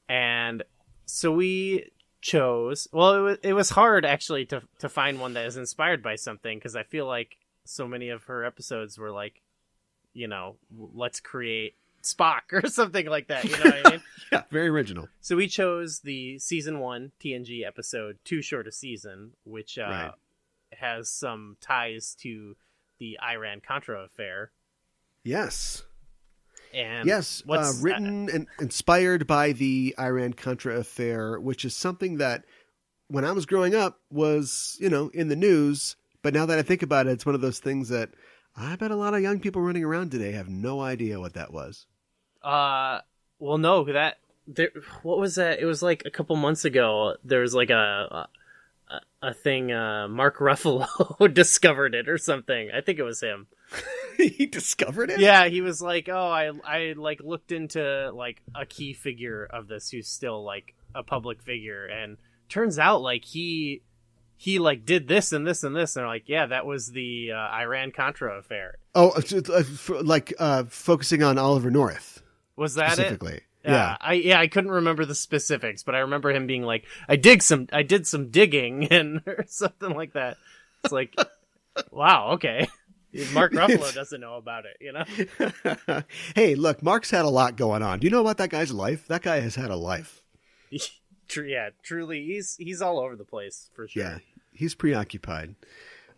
And so we chose... Well, it was hard, actually, to find one that is inspired by something, because I feel like so many of her episodes were like, you know, let's create Spock or something like that, you know what I mean? Yeah, very original. So we chose the season 1 TNG episode Too Short a Season, which has some ties to the Iran-Contra affair. Yes. And yes, written and inspired by the Iran-Contra affair, which is something that when I was growing up was, you know, in the news. But now that I think about it, it's one of those things that I bet a lot of young people running around today have no idea what that was. Well, no, what was that? It was like a couple months ago. There was like a thing. Mark Ruffalo discovered it or something. I think it was him. He discovered it? Yeah, he was like, oh, I like looked into like a key figure of this who's still like a public figure, and turns out like he like did this and this and this, and they're like, yeah, that was the Iran-Contra affair. Oh, focusing on Oliver North. Was that specifically? It? I couldn't remember the specifics, but I remember him being like, I did some digging and or something like that. It's like, wow, okay. Mark Ruffalo doesn't know about it, you know? Hey, look, Mark's had a lot going on. Do you know about that guy's life? That guy has had a life. Yeah, truly, he's all over the place for sure. Yeah, he's preoccupied.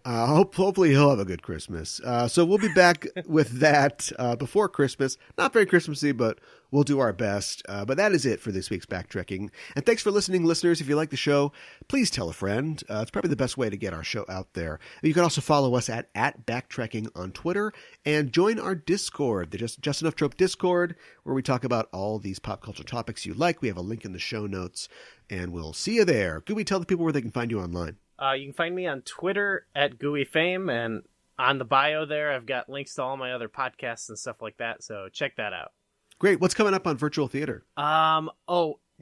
Hopefully he'll have a good Christmas. So we'll be back with that before Christmas. Not very Christmassy, but we'll do our best. But that is it for this week's BackTrekking. And thanks for listening, listeners. If you like the show, please tell a friend. It's probably the best way to get our show out there. You can also follow us at BackTrekking on Twitter and join our Discord, the Just Enough Trope Discord, where we talk about all these pop culture topics you like. We have a link in the show notes, and we'll see you there. Gooey, tell the people where they can find you online. You can find me on Twitter at GooeyFame, and on the bio there, I've got links to all my other podcasts and stuff like that, so check that out. Great. What's coming up on Virtual Theater?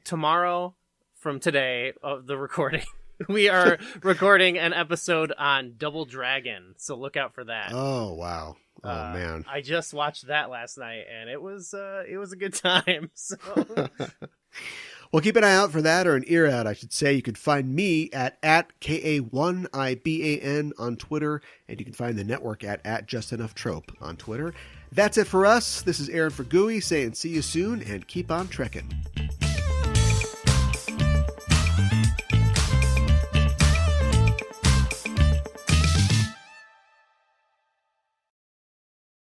Tomorrow from today of the recording, we are recording an episode on Double Dragon, so look out for that. Oh, wow. Oh, man. I just watched that last night, and it was a good time, so... Well, keep an eye out for that, or an ear out, I should say. You can find me at KA1IBAN on Twitter, and you can find the network at Just Enough Trope on Twitter. That's it for us. This is Aaron for Gooey saying see you soon, and keep on trekking.